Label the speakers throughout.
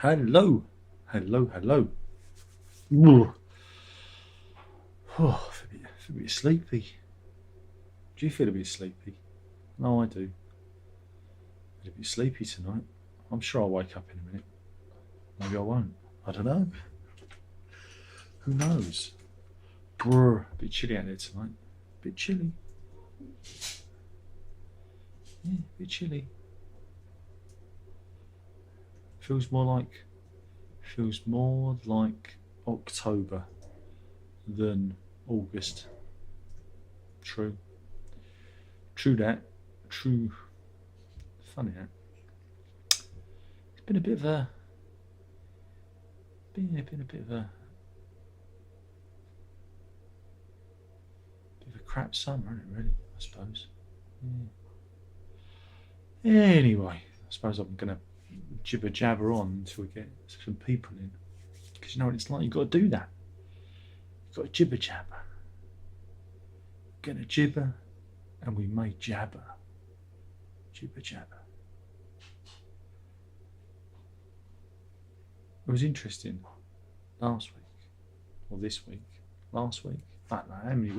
Speaker 1: Hello, hello, hello. Ooh. Oh, I feel a bit sleepy. Do you feel a bit sleepy? No, I do. I feel a bit sleepy tonight. I'm sure I'll wake up in a minute. Maybe I won't. I don't know. Who knows? Brr, a bit chilly out there tonight. A bit chilly. Yeah, a bit chilly. Feels more like October than August. True. True that. True. Funny that. It's been a bit of a been a bit of a crap summer, isn't it, really, I suppose. Yeah. Anyway, I suppose I'm gonna jibber jabber on until we get some people in. Because you know what it's like, you've got to do that. You've got to jibber jabber. Gonna jibber and we may jabber. Jibber jabber. It was interesting last week, or this week, last week. I don't know how many.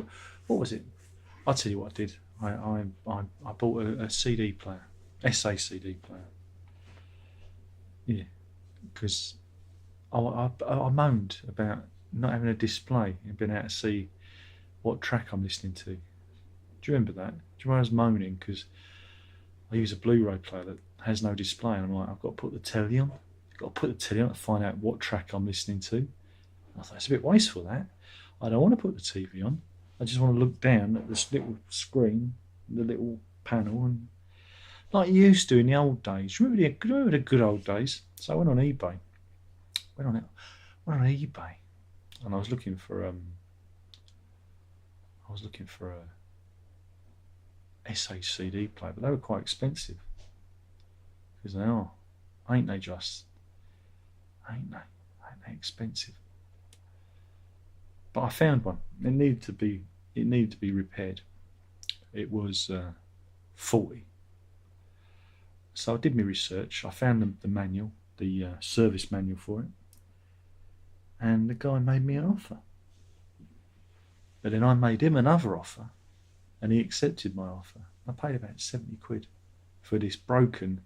Speaker 1: What was it? I'll tell you what I did. I bought a CD player, SA CD player. Yeah, because I moaned about not having a display and being able to see what track I'm listening to. Do you remember that? Do you remember I was moaning because I use a Blu-ray player that has no display, and I'm like, I've got to put the telly on. I've got to put the telly on to find out what track I'm listening to. And I thought it's a bit wasteful, that. I don't want to put the TV on. I just want to look down at this little screen, the little panel, and like you used to in the old days. Remember the good old days? So I went on eBay. Went on eBay, and I was looking for a SA CD player, but they were quite expensive. Because they are, ain't they? Ain't they expensive? But I found one. It needed to be repaired. It was 40. So I did my research. I found the manual, the service manual for it, and the guy made me an offer. But then I made him another offer, and he accepted my offer. I paid about 70 quid for this broken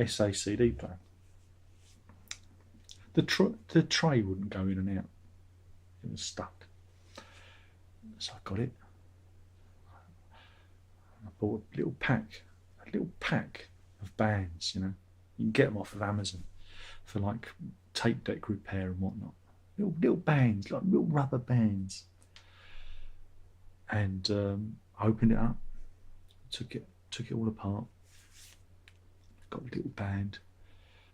Speaker 1: SA CD player. The tray wouldn't go in and out. It was stuck. So I got it. I bought a little pack of bands, you know. You can get them off of Amazon for like tape deck repair and whatnot. Little bands, like little rubber bands. And I opened it up, took it all apart, got a little band,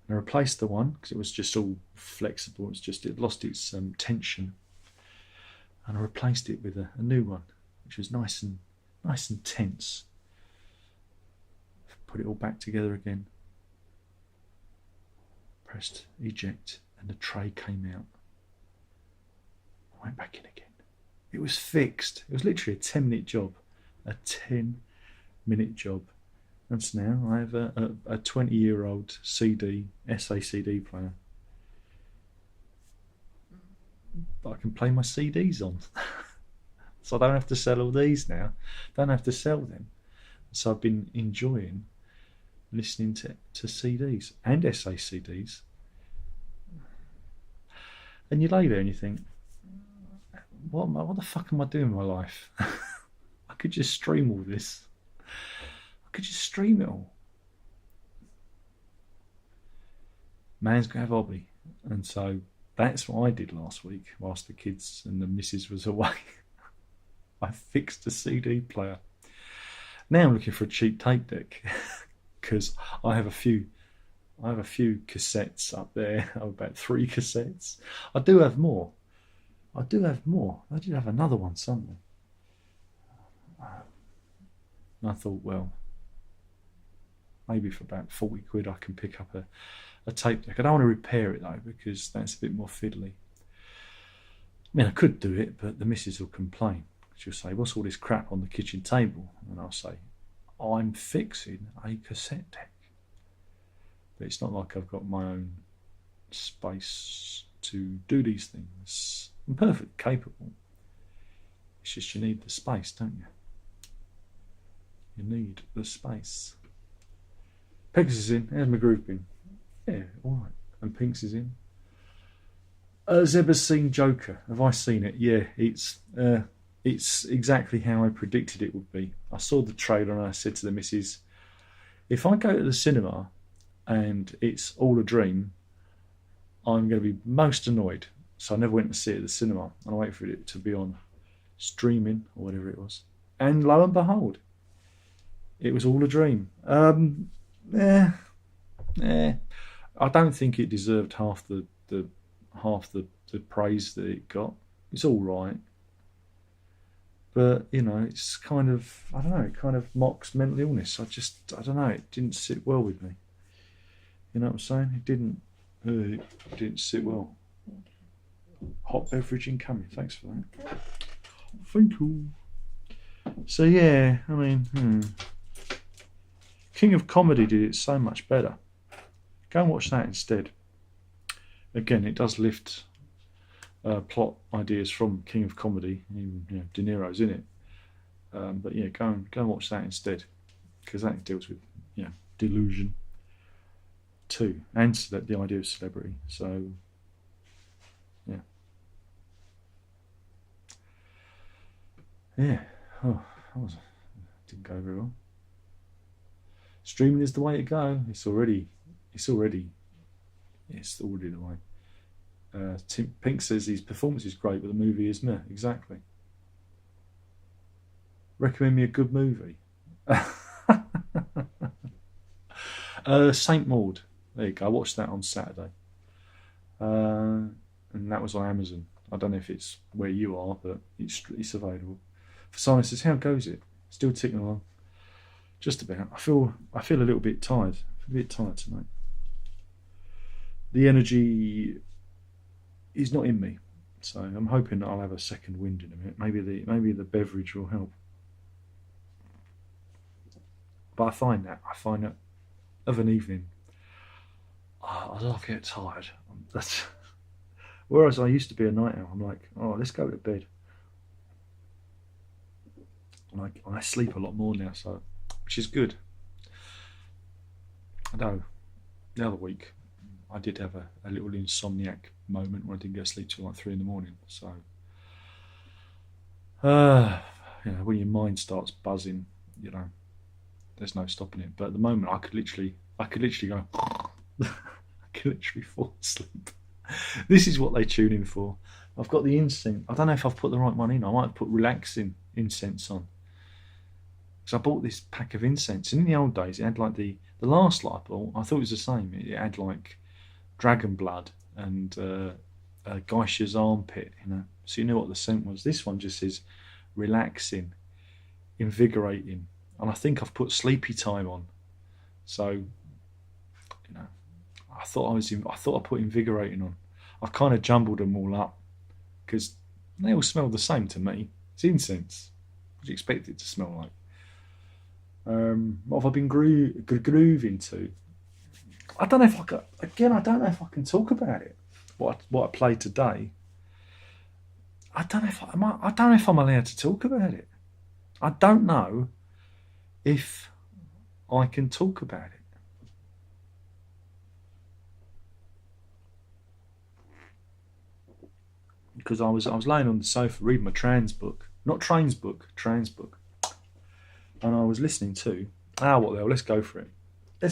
Speaker 1: and I replaced the one because it was just all flexible. It lost its tension, and I replaced it with a new one, which was nice and tense. Put it all back together again. Pressed eject, and the tray came out. I went back in again. It was fixed. It was literally a 10-minute job. A 10-minute job. And so now I have a 20-year-old SA CD player. But I can play my CDs on. So I don't have to sell all these now. Don't have to sell them. So I've been enjoying listening to CDs and SA CDs. And you lay there and you think, what the fuck am I doing with my life? I could just stream all this. I could just stream it all. Man's got to have a hobby. And so that's what I did last week whilst the kids and the missus was away. I fixed a CD player. Now I'm looking for a cheap tape deck because I have a few cassettes up there. I have about 3 cassettes. I do have more. I did have another one somewhere. And I thought, well, maybe for about 40 quid I can pick up a tape deck. I don't want to repair it though, because that's a bit more fiddly. I mean, I could do it, but the missus will complain. She'll say, what's all this crap on the kitchen table? And I'll say, I'm fixing a cassette deck. But it's not like I've got my own space to do these things. I'm perfectly capable. It's just you need the space, don't you? You need the space. Pegasus is in. How's my group been? Yeah, all right. And Pinks is in. Has ever seen Joker? Have I seen it? Yeah, it's exactly how I predicted it would be. I saw the trailer and I said to the missus, if I go to the cinema and it's all a dream, I'm going to be most annoyed. So I never went to see it at the cinema. And I waited for it to be on streaming or whatever it was. And lo and behold, it was all a dream. I don't think it deserved half the praise that it got. It's all right, but it's kind of, I don't know, it kind of mocks mental illness. I don't know, it didn't sit well with me. You know what I'm saying? It didn't sit well. Hot beverage incoming. Thanks for that. Thank you. So yeah, I mean, King of Comedy did it so much better. Go and watch that instead. Again, it does lift plot ideas from King of Comedy. Even, De Niro's in it. But yeah, go and watch that instead, because that deals with delusion too, and the idea of celebrity. So yeah. Oh, didn't go very well. Streaming is the way to go. It's already the way. Pink says his performance is great, but the movie is meh. Exactly. Recommend me a good movie. Saint Maud. There you go. I watched that on Saturday, and that was on Amazon. I don't know if it's where you are, but it's available. For Simon says, how goes it? Still ticking along. Just about. I feel a little bit tired. A bit tired tonight. The energy is not in me, so I'm hoping that I'll have a second wind in a minute. Maybe the beverage will help. But I find that of an evening, I don't get tired. Whereas I used to be a night owl. I'm like, let's go to bed. And I sleep a lot more now, so which is good. I know the other week I did have a little insomniac moment where I didn't go to sleep till like 3 a.m. So when your mind starts buzzing, there's no stopping it. But at the moment I could literally go I could literally fall asleep. This is what they tune in for. I've got the incense. I don't know if I've put the right one in. I might have put relaxing incense on. So I bought this pack of incense, and in the old days it had like the last lot I bought, I thought it was the same. It had like dragon blood and geisha's armpit, so you know what the scent was. This one just says relaxing, invigorating, and I think I've put sleepy time on. So I thought I put invigorating on. I've kind of jumbled them all up because they all smell the same to me. It's incense. What do you expect it to smell like? What have I been grooving to? I don't know if I don't know if I can talk about it. What I played today. I don't know if I'm allowed to talk about it. I don't know if I can talk about it. Because I was laying on the sofa reading my trans book. Not trains book, trans book. And I was listening to, what the hell, let's go for it. I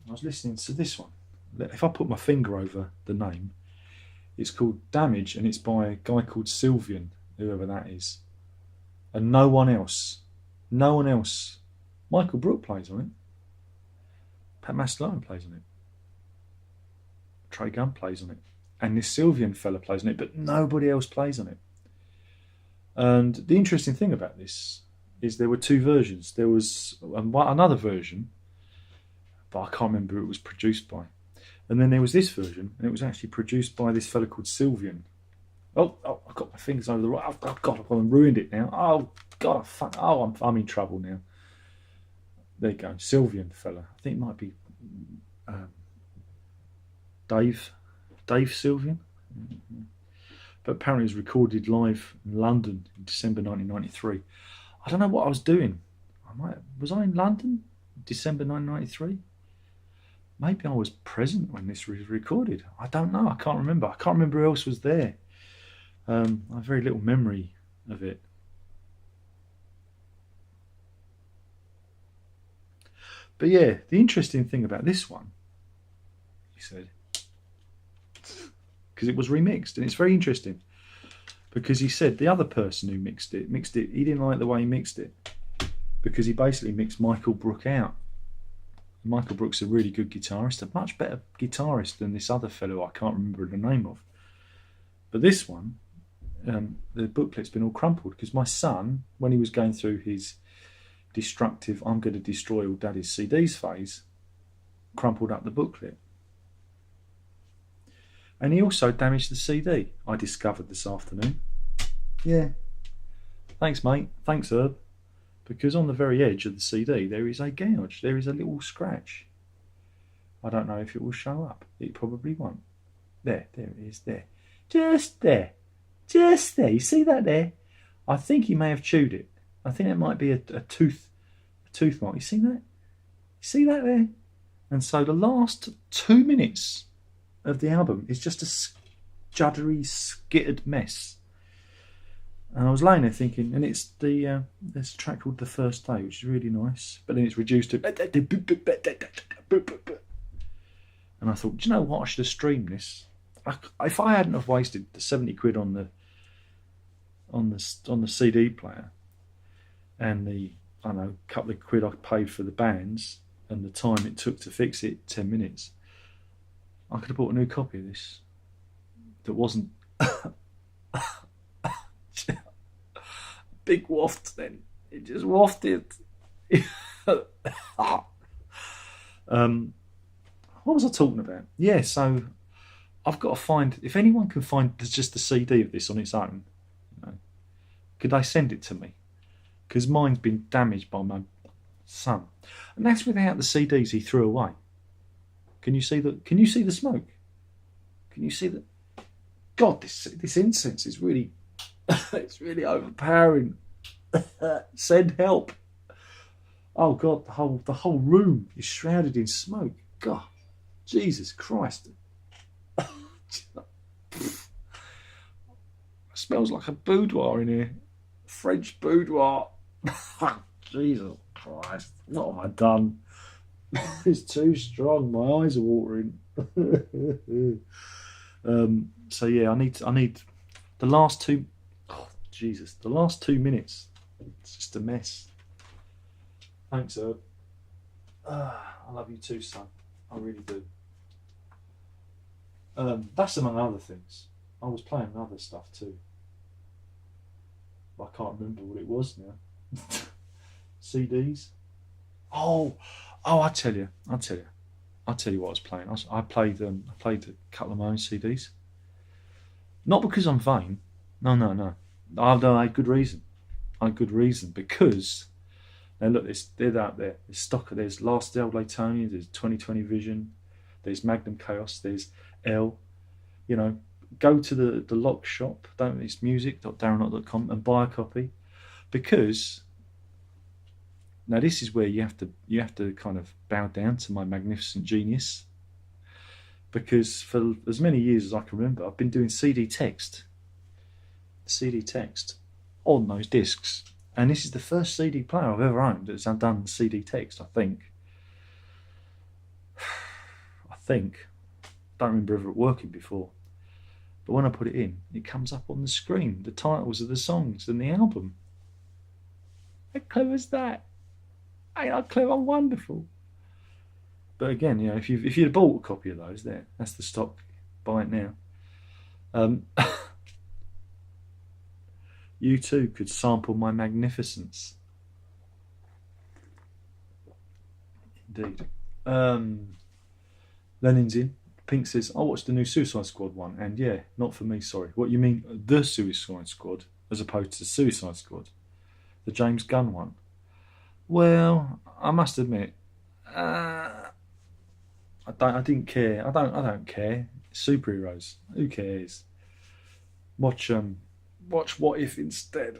Speaker 1: was listening to this one. If I put my finger over the name, it's called Damage, and it's by a guy called Sylvian, whoever that is. And no one else. Michael Brook plays on it. Pat Mastelone plays on it. Trey Gunn plays on it. And this Sylvian fella plays on it, but nobody else plays on it. And the interesting thing about this is there were two versions. There was another version, but I can't remember who it was produced by. And then there was this version, and it was actually produced by this fella called Sylvian. Oh, I've got my fingers over the right. Oh, God, I've ruined it now. Oh, God, I'm in trouble now. There you go, Sylvian fella. I think it might be um, Dave Sylvian. But apparently it was recorded live in London in December 1993. I don't know what I was doing. Was I in London in December 1993? Maybe I was present when this was recorded. I don't know. I can't remember. I can't remember who else was there. I have very little memory of it. But yeah, the interesting thing about this one, he said, because it was remixed, and it's very interesting because he said the other person who mixed it, he didn't like the way he mixed it because he basically mixed Michael Brook out. Michael Brook's a really good guitarist, a much better guitarist than this other fellow I can't remember the name of. But this one, the booklet's been all crumpled because my son, when he was going through his destructive I'm going to destroy all daddy's CDs phase, crumpled up the booklet. And he also damaged the CD, I discovered this afternoon. Yeah. Thanks, mate. Thanks, Herb. Because on the very edge of the CD there is a gouge, there is a little scratch. I don't know if it will show up. It probably won't. There it is, there. Just there. Just there. You see that there? I think he may have chewed it. I think it might be a tooth mark. You see that? You see that there? And so the last 2 minutes of the album is just a juddery, skittered mess. And I was laying there thinking, and it's there's a track called The First Day, which is really nice, but then it's reduced to, and I thought, do you know what? I should have streamed this. If I hadn't have wasted the 70 quid on the CD player, and the, I don't know, couple of quid I paid for the bands, and the time it took to fix it, 10 minutes, I could have bought a new copy of this that wasn't big waft then. It just wafted. What was I talking about? Yeah, so I've got to find, if anyone can find just the CD of this on its own, could they send it to me? Because mine's been damaged by my son. And that's without the CDs he threw away. Can you see the smoke? Can you see the... God, this incense is really... it's really overpowering. Send help. Oh God, the whole room is shrouded in smoke. God, Jesus Christ. It smells like a boudoir in here. French boudoir. Jesus Christ, what have I done? It's too strong. My eyes are watering. So yeah, I need the last two. Oh Jesus, the last 2 minutes. It's just a mess. Thanks, Herb. I love you too, son. I really do. That's among other things. I was playing other stuff too. I can't remember what it was now. CDs. Oh, I tell you what I was playing. I played a couple of my own CDs. Not because I'm vain. No. I had good reason. Because now look, they're out there. There's stock. There's Last Del Laytonia. There's 2020 Vision. There's Magnum Chaos. There's L. Go to the lock shop. It's music.darrenlott.com and buy a copy, because now this is where you have to kind of bow down to my magnificent genius, because for as many years as I can remember, I've been doing CD text on those discs, and this is the first CD player I've ever owned that's done CD text. I think. Don't remember ever working before. But when I put it in, it comes up on the screen, the titles of the songs and the album. How clever is that? Ain't I clever? I'm wonderful. But again, if you'd bought a copy of those, that's the stock. Buy it now. You too could sample my magnificence. Indeed. Lenin's in. Pink says, I watched the new Suicide Squad one, and yeah, not for me, sorry. What you mean, the Suicide Squad, as opposed to Suicide Squad? The James Gunn one? Well, I must admit, I didn't care. I don't care. Superheroes. Who cares? Watch What If instead.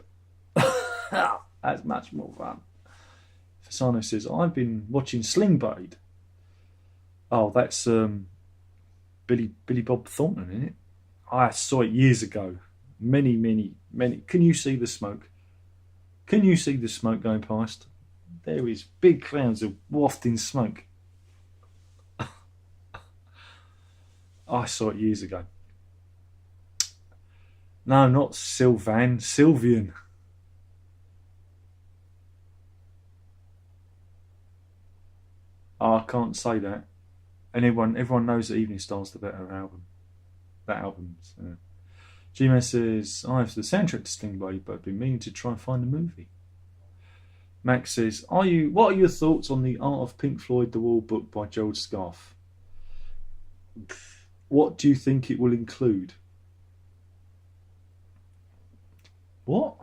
Speaker 1: That's much more fun. Fasano says, I've been watching Sling Blade. Oh, that's Billy Bob Thornton, isn't it? I saw it years ago. Many. Can you see the smoke? Can you see the smoke going past? There is big clouds of wafting smoke. I saw it years ago. No, not Sylvan, Sylvian. Oh, I can't say that. And everyone knows that Evening Star's the better album. That album's. G-Man says, I have the soundtrack to Sling Blade, but I've been meaning to try and find the movie. Max says, what are your thoughts on the Art of Pink Floyd, The Wall book by Gerald Scarfe? What do you think it will include? What?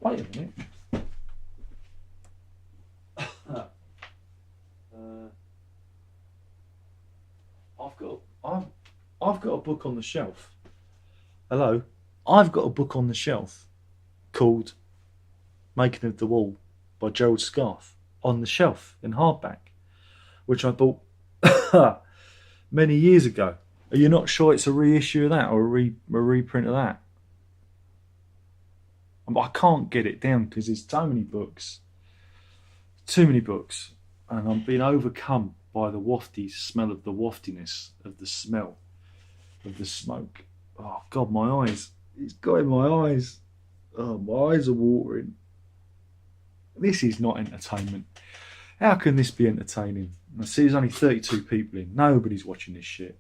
Speaker 1: Wait a minute. I've got a book on the shelf. Hello, I've got a book on the shelf called Making of the Wall by Gerald Scarfe on the shelf in hardback, which I bought many years ago. Are you not sure it's a reissue of that or a reprint of that? I can't get it down because there's too many books, and I'm being overcome by the wafty smell of the waftiness of the smell of the smoke. Oh God, my eyes! It's got in my eyes. Oh, my eyes are watering. This is not entertainment. How can this be entertaining? I see there's only 32 people in. Nobody's watching this shit.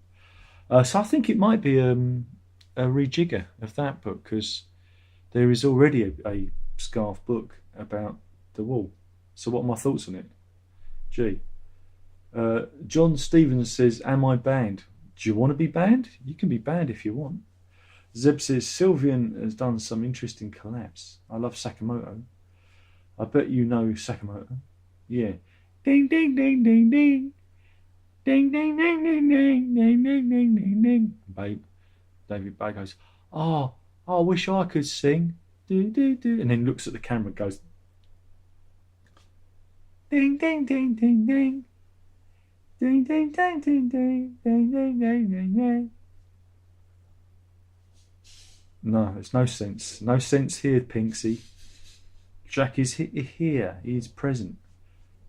Speaker 1: So I think it might be a rejigger of that book because there is already a Scarfe book about the Wall. So what are my thoughts on it? Gee. John Stevens says, am I banned? Do you want to be banned? You can be banned if you want. Zeb says, Sylvian has done some interesting collabs. I love Sakamoto. I bet you know Sakamoto. Yeah. Ding, ding, ding, ding, ding. Ding, ding, ding, ding, ding, ding, ding, ding, ding, ding. Babe. David Bay goes, I wish I could sing. Do, do, do. And then looks at the camera and goes, ding, ding, ding, ding, ding. Ding, ding, ding, ding, ding, ding, ding, ding, ding, ding. No, there's no sense. No sense here, Pinksy. Jack is here. He is present.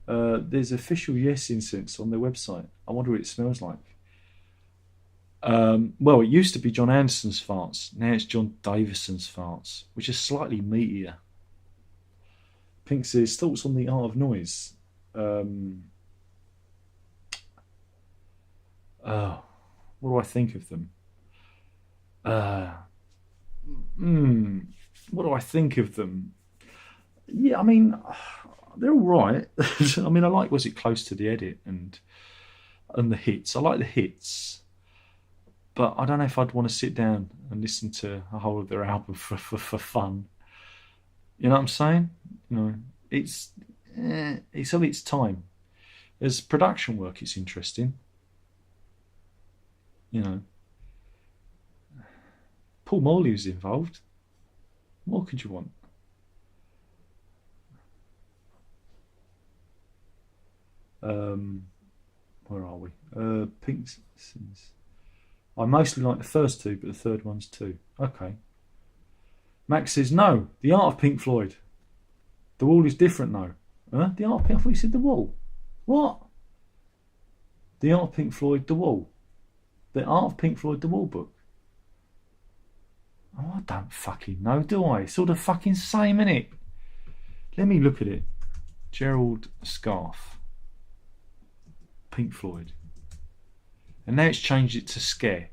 Speaker 1: There's official Yes Incense on their website. I wonder what it smells like. Well, it used to be John Anderson's farts. Now it's John Davison's farts, which is slightly meatier. Pink says, thoughts on the art of noise. What do I think of them? What do I think of them? Yeah, I mean, they're all right. I mean, I like Was It Close to the Edit and the hits. I like the hits. But I don't know if I'd want to sit down and listen to a whole of their album for fun. You know what I'm saying? You know, it's of its time. As production work, it's interesting. You know, Paul Morley was involved. What could you want? Where are we? Pink's. I mostly like the first two, but the third one's too. Okay. Max says, no, the art of Pink Floyd. The Wall is different though. Huh? The art of Pink Floyd? You said The Wall. What? The art of Pink Floyd, The Wall. The art of Pink Floyd, The Wall book. Oh, I don't fucking know, do I? It's all the fucking same, innit? Let me look at it. Gerald Scarfe. Pink Floyd. And now it's changed it to Scare.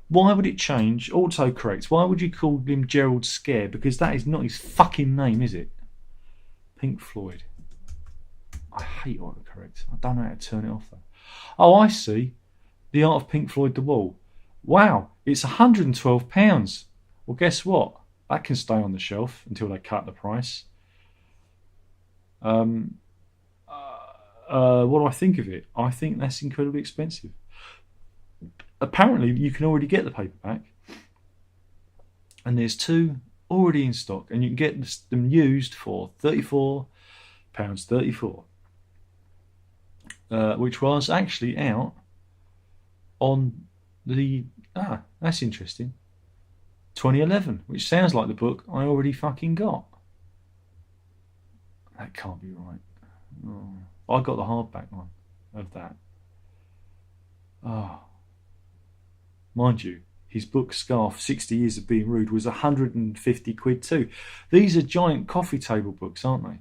Speaker 1: Why would it change? Autocorrect. Why would you call him Gerald Scare? Because that is not his fucking name, is it? Pink Floyd. I hate autocorrect. I don't know how to turn it off though. Oh, I see. The Art of Pink Floyd, The Wall. Wow, it's £112. Well, guess what? That can stay on the shelf until they cut the price. What do I think of it? I think that's incredibly expensive. Apparently, you can already get the paperback, and there's 2 already in stock, and you can get them used for £34.34, which was actually out on the that's interesting, 2011, which sounds like the book I already fucking got. That can't be right. Oh, I got the hardback one of that. Oh, mind you, his book Scarf, 60 Years of Being Rude, was 150 quid too. These are giant coffee table books, aren't they?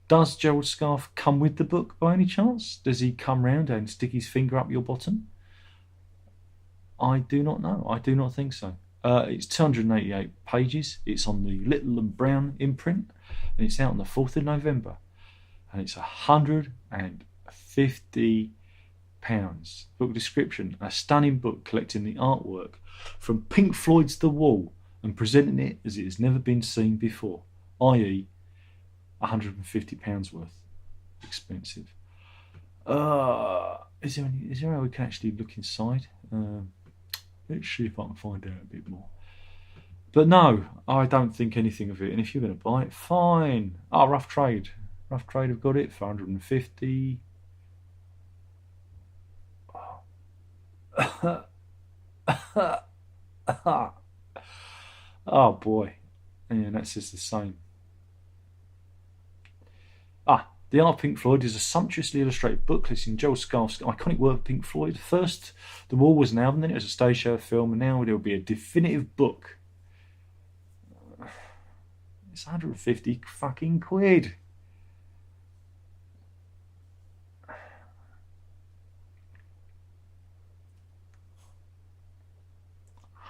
Speaker 1: Does Gerald Scarf come with the book by any chance? Does he come round and stick his finger up your bottom? I do not know. I do not think so. It's 288 pages. It's on the Little and Brown imprint, and it's out on the 4th of November. And it's £150. Book description: a stunning book collecting the artwork from Pink Floyd's The Wall and presenting it as it has never been seen before, i.e. £150 worth. Expensive. Is there a way we can actually look inside? Let's see if I can find out a bit more. But no, I don't think anything of it. And if you're going to buy it, fine. Rough Trade. Rough Trade have got it for 150. Oh boy. Yeah, that's just the same. The Art of Pink Floyd is a sumptuously illustrated book listing Gerald Scarf's iconic work of Pink Floyd. First, The Wall was an album, then it was a stage show, a film, and now there will be a definitive book. It's 150 fucking quid.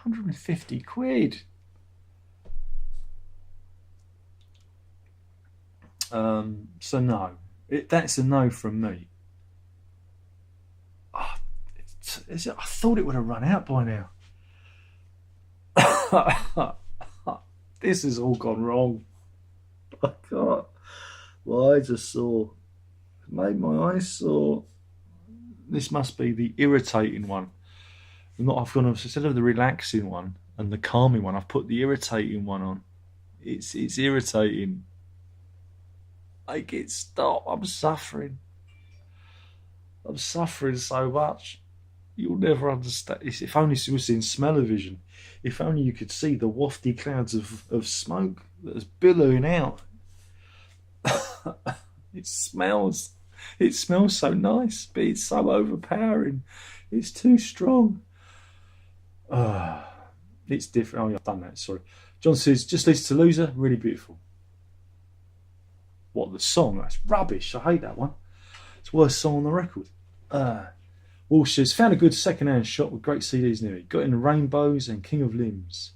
Speaker 1: £150. So no, that's a no from me. I thought it would have run out by now. This has all gone wrong. I can't. My eyes are sore. It made my eyes sore. This must be the irritating one. I've gone instead of the relaxing one and the calming one, I've put the irritating one on. It's irritating. I can't stop. I'm suffering. I'm suffering so much. You'll never understand. If only it was in smell-o-vision. If only you could see the wafty clouds of smoke that is billowing out. It smells so nice, but it's so overpowering. It's too strong. It's different. Oh, I've done that. Sorry. John says, just listen to Loser. Really beautiful. What, the song? That's rubbish. I hate that one. It's the worst song on the record. Walsh says, found a good second-hand shop with great CDs near me. Got in Rainbows and King of Limbs.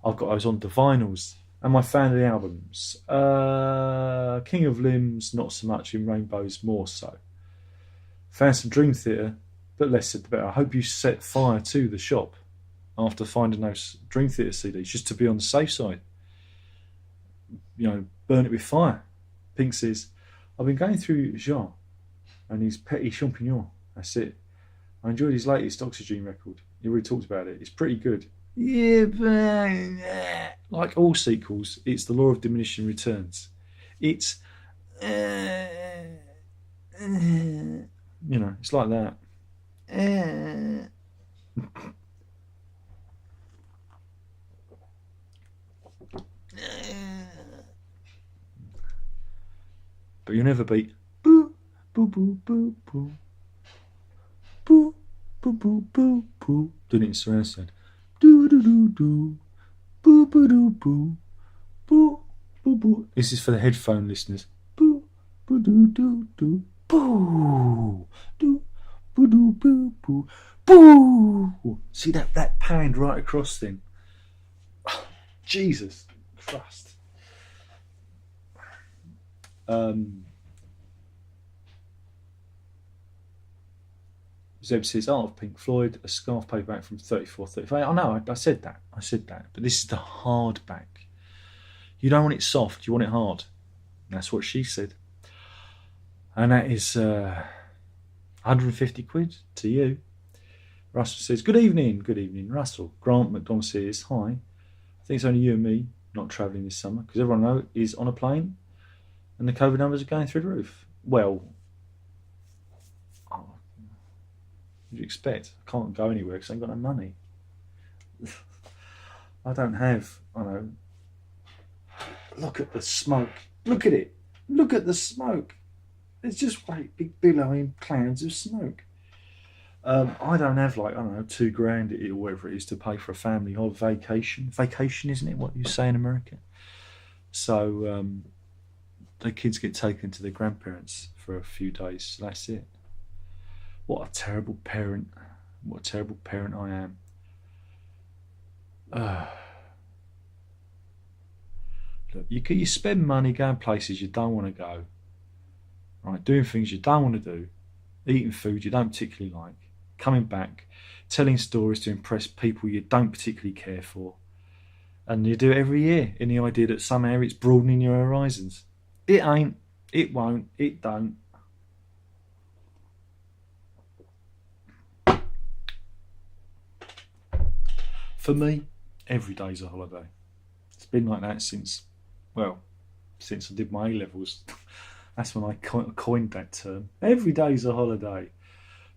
Speaker 1: I've got those on the vinyls and my family albums. King of Limbs, not so much. In Rainbows, more so. Found some Dream Theater, but less said the better. I hope you set fire to the shop after finding those Dream Theater CDs, just to be on the safe side. You know, burn it with fire. Pink says, I've been going through Jean and his Petit Champignon. That's it. I enjoyed his latest Oxygen record. He already talked about it. It's pretty good. Yeah, but like all sequels, it's the law of diminishing returns. It's it's like that. But you'll never beat boo boo boo boo boo boo boo boo boo boo. Doing it in surround sound. Do do do do boo boo do boo boo boo boo. This is for the headphone listeners. Boo boo do do do boo do boo do boo boo boo. See that panned right across then. Jesus Christ. Zeb says, Art of Pink Floyd, a scarf paperback from 34.35. I know, I said that. But this is the hardback. You don't want it soft, you want it hard. That's what she said. And that is 150 quid to you. Russell says, good evening, Russell. Grant McDonald says, hi. I think it's only you and me not travelling this summer because everyone I know is on a plane and the COVID numbers are going through the roof. Well, what do you expect? I can't go anywhere because I ain't got no money. I don't have, I know. Look at the smoke. Look at it. Look at the smoke. There's just great big billowing clouds of smoke. I don't have like, I don't know, $2,000 or whatever it is to pay for a family vacation. Vacation, isn't it? What you say in America? So the kids get taken to their grandparents for a few days. That's it. What a terrible parent. What a terrible parent I am. Look, you spend money going places you don't want to go. Right, doing things you don't want to do. Eating food you don't particularly like. Coming back, telling stories to impress people you don't particularly care for. And you do it every year in the idea that somehow it's broadening your horizons. It ain't. It won't. It don't. For me, every day's a holiday. It's been like that since I did my A-levels. That's when I coined that term. Every day's a holiday.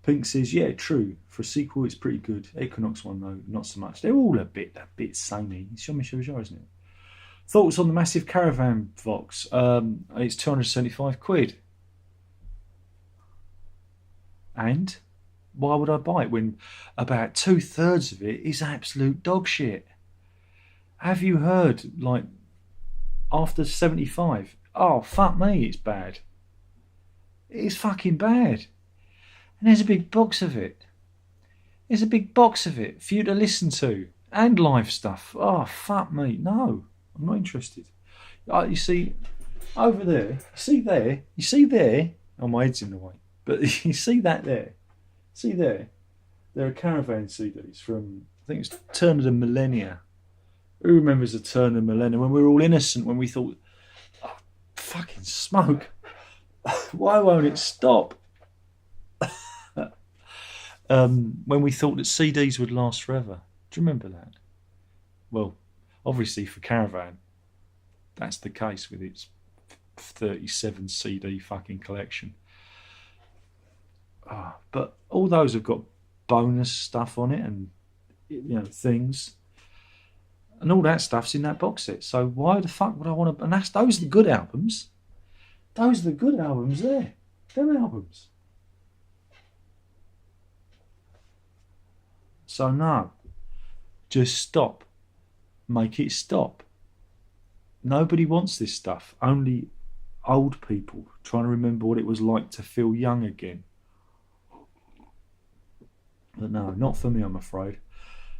Speaker 1: Pink says, yeah, true. For a sequel, it's pretty good. Equinox one, though, not so much. They're all a bit samey. It's Jean-Michel Jarre, isn't it? Thoughts on the massive caravan Vox? It's 275 quid. And why would I buy it when about 2/3 of it is absolute dog shit? Have you heard, like, after 75? Oh, fuck me, it's bad. It's fucking bad. And there's a big box of it. There's a big box of it for you to listen to. And live stuff. Oh, fuck me. No, I'm not interested. You see, over there, you see there, oh, my head's in the way, but you see that there? See there? There are caravan CDs from, I think it's turn of the millennia. Who remembers the turn of the millennia when we were all innocent, when we thought, oh, fucking smoke. Why won't it stop? When we thought that CDs would last forever. Do you remember that? Well, obviously for Caravan, that's the case with its 37 CD fucking collection. But all those have got bonus stuff on it and, you know, things. And all that stuff's in that box set. So why the fuck would I want to... And those are the good albums. Those are the good albums there. Them albums. So no. Just stop. Make it stop. Nobody wants this stuff. Only old people trying to remember what it was like to feel young again. But no, not for me, I'm afraid.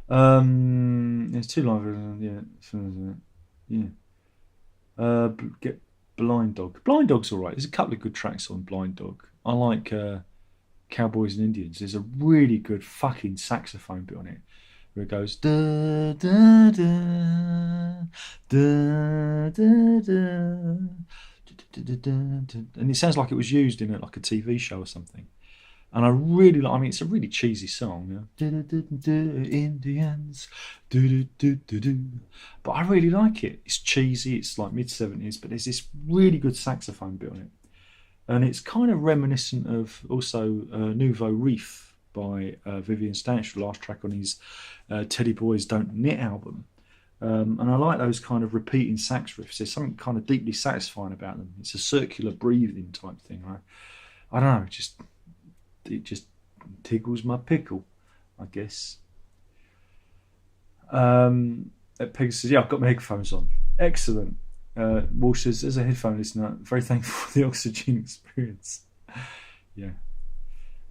Speaker 1: There's two live versions, yeah. Get Blind Dog. Blind Dog's alright. There's a couple of good tracks on Blind Dog. I like Cowboys and Indians. There's a really good fucking saxophone bit on it where it goes da da da da da da, and it sounds like it was used in like a TV show or something. And I really like. I mean, it's a really cheesy song. You know? Indians, but I really like it. It's cheesy. It's like mid-70s, but there's this really good saxophone bit on it, and it's kind of reminiscent of also Nouveau Reef by Vivian Stanch, the last track on his Teddy Boys Don't Knit album. And I like those kind of repeating sax riffs. There's something kind of deeply satisfying about them. It's a circular breathing type thing, right? I don't know. It just tickles my pickle, I guess. Peg says, yeah, I've got my headphones on. Excellent. Walsh says, as a headphone listener, very thankful for the oxygen experience. Yeah.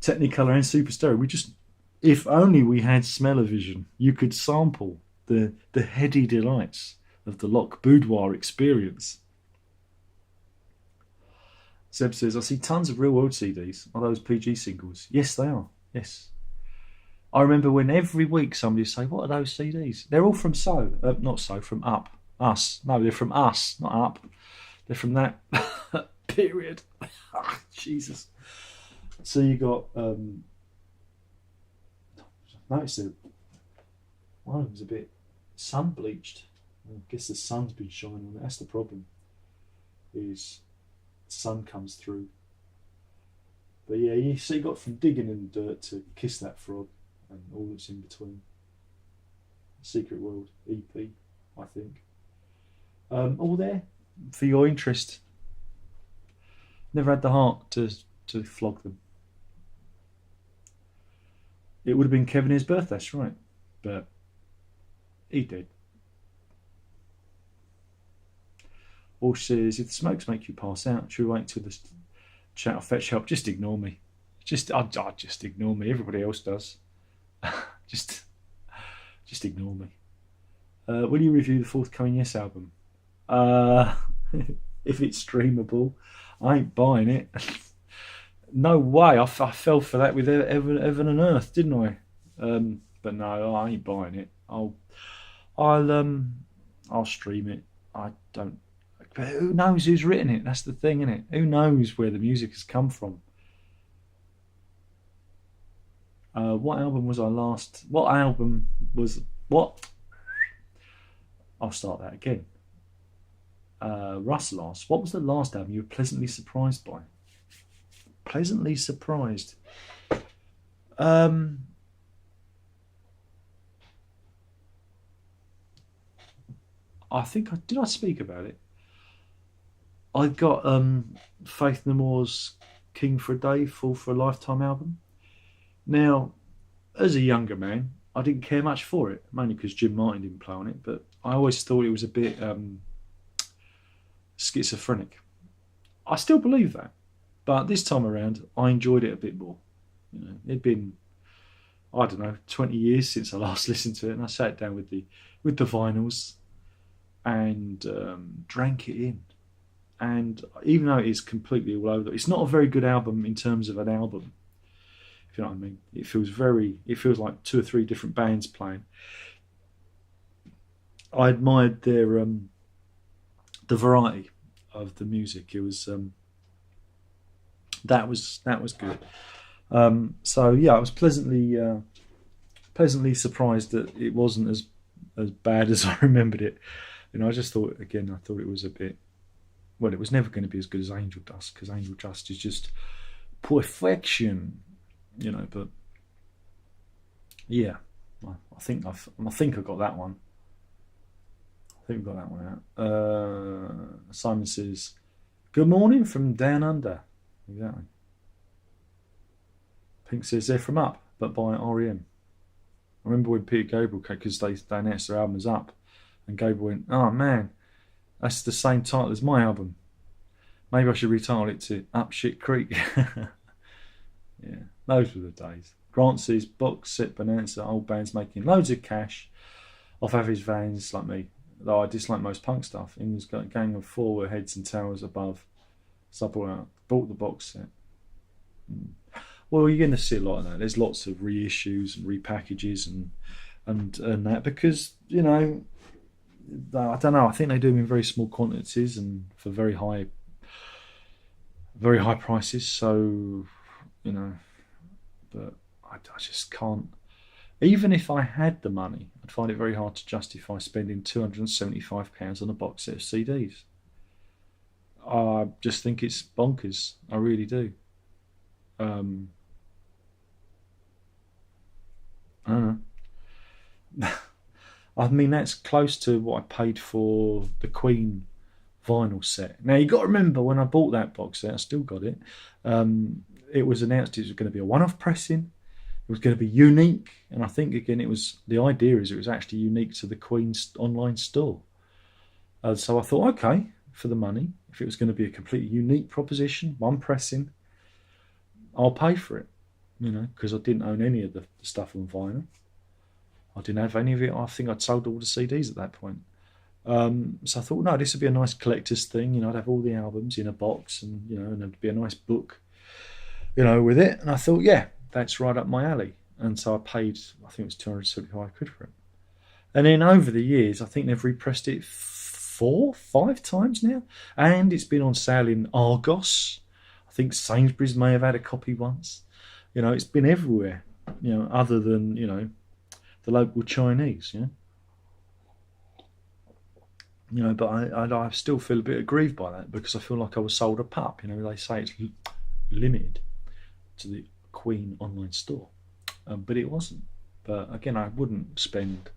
Speaker 1: Technicolor and Super Stereo. If only we had smell-o-vision, you could sample the heady delights of the Lock Boudoir experience. Seb says, I see tons of real-world CDs. Are those PG singles? Yes, they are. Yes. I remember when every week somebody would say, what are those CDs? They're all from from Up. No, they're from Us, not Up. They're from that period. Jesus. So you got noticed that one of them's a bit sun bleached. I guess the sun's been shining on it. That's the problem. Is the sun comes through. But yeah, you got from digging in the dirt to Kiss That Frog and all that's in between. Secret World EP, I think. All there for your interest. Never had the heart to flog them. It would have been Kevin's birthday, that's right. But he did. Or she says, if the smokes make you pass out, should we wait till the chat or fetch help? Just ignore me. Just ignore me. Everybody else does. just ignore me. Will you review the forthcoming Yes album? If it's streamable, I ain't buying it. No way. I fell for that with Heaven and Earth, didn't I? But no, I ain't buying it. I'll stream it. I don't. But who knows who's written it? That's the thing, isn't it? Who knows where the music has come from? What album was I last? What album was what? I'll start that again. Russ last. What was the last album you were pleasantly surprised by? Pleasantly surprised. I think did I speak about it? I got Faith No More's King for a Day, Fool for a Lifetime album. Now, as a younger man, I didn't care much for it, mainly because Jim Martin didn't play on it, but I always thought it was a bit schizophrenic. I still believe that, but this time around, I enjoyed it a bit more. You know, it'd been, I don't know, 20 years since I last listened to it, and I sat down with the vinyls and drank it in. And even though it is completely all over, it's not a very good album in terms of an album, if you know what I mean. It feels like 2 or 3 different bands playing. I admired their the variety of the music. It was that was good. So yeah, I was pleasantly surprised that it wasn't as bad as I remembered it. You know, I thought it was a bit. Well, it was never going to be as good as Angel Dust, because Angel Dust is just perfection, you know. But yeah, I think I got that one. I think we got that one out. Simon says, "Good morning from down under." Exactly. Pink says they're from Up, but by REM. I remember when Peter Gabriel came, because they announced their album as Up, and Gabriel went, "Oh man, that's the same title as my album. Maybe I should retitle it to Up Shit Creek." Yeah, those were the days. Grant says, box set bonanza, old bands making loads of cash off average vans like me. Though I dislike most punk stuff. England's got a gang of 4 with heads and towers above. So I bought the box set. Well, you're going to see a lot of that. There's lots of reissues and repackages and that, because, you know, I don't know. I think they do them in very small quantities and for very high prices. So, you know, but I just can't. Even if I had the money, I'd find it very hard to justify spending £275 on a box set of CDs. I just think it's bonkers. I really do. I don't know. I mean, that's close to what I paid for the Queen vinyl set. Now, you got to remember, when I bought that box set, I still got it. It was announced it was going to be a one-off pressing. It was going to be unique, and I think again, the idea is it was actually unique to the Queen's online store. So I thought, okay, for the money, if it was going to be a completely unique proposition, one pressing, I'll pay for it. You know, because I didn't own any of the stuff on vinyl. I didn't have any of it. I think I'd sold all the CDs at that point. So I thought, no, this would be a nice collector's thing. You know, I'd have all the albums in a box, and you know, and there'd be a nice book, you know, with it. And I thought, yeah, that's right up my alley. And so I paid, I think it was £275 for it. And then over the years, I think they've repressed it 4, 5 times now, and it's been on sale in Argos. I think Sainsbury's may have had a copy once. You know, it's been everywhere. You know, other than the local Chinese. But I still feel a bit aggrieved by that because I feel like I was sold a pup. They say it's limited to the Queen online store, but it wasn't. But again, I wouldn't spend.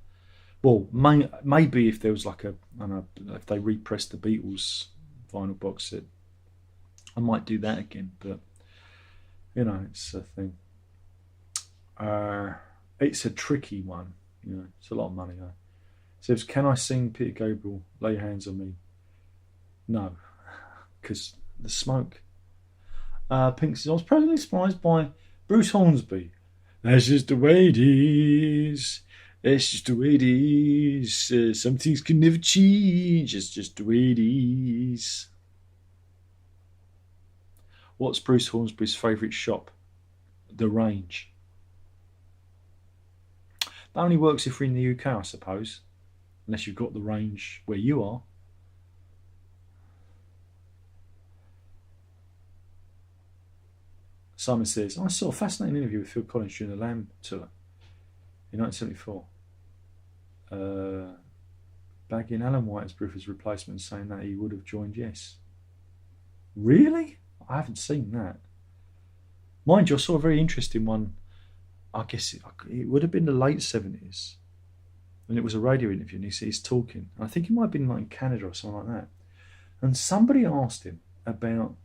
Speaker 1: Well, maybe if there was like if they repressed the Beatles vinyl box set, I might do that again. But it's a thing. It's a tricky one. It's a lot of money though. It says, can I sing Peter Gabriel, Lay Your Hands on Me? No, because the smoke. Pink says, I was pleasantly surprised by Bruce Hornsby. That's just the way it is. That's just the way it is. Some things can never change. It's just the way it is. What's Bruce Hornsby's favourite shop? The Range. That only works if we're in the UK, I suppose. Unless you've got the Range where you are. Simon says, I saw a fascinating interview with Phil Collins during the Lamb tour in 1974. Bagging Alan White as Bruford's replacement, saying that he would have joined Yes. Really? I haven't seen that. Mind you, I saw a very interesting one. I guess it would have been the late 70s. And it was a radio interview, and he's talking. And I think it might have been like in Canada or something like that. And somebody asked him about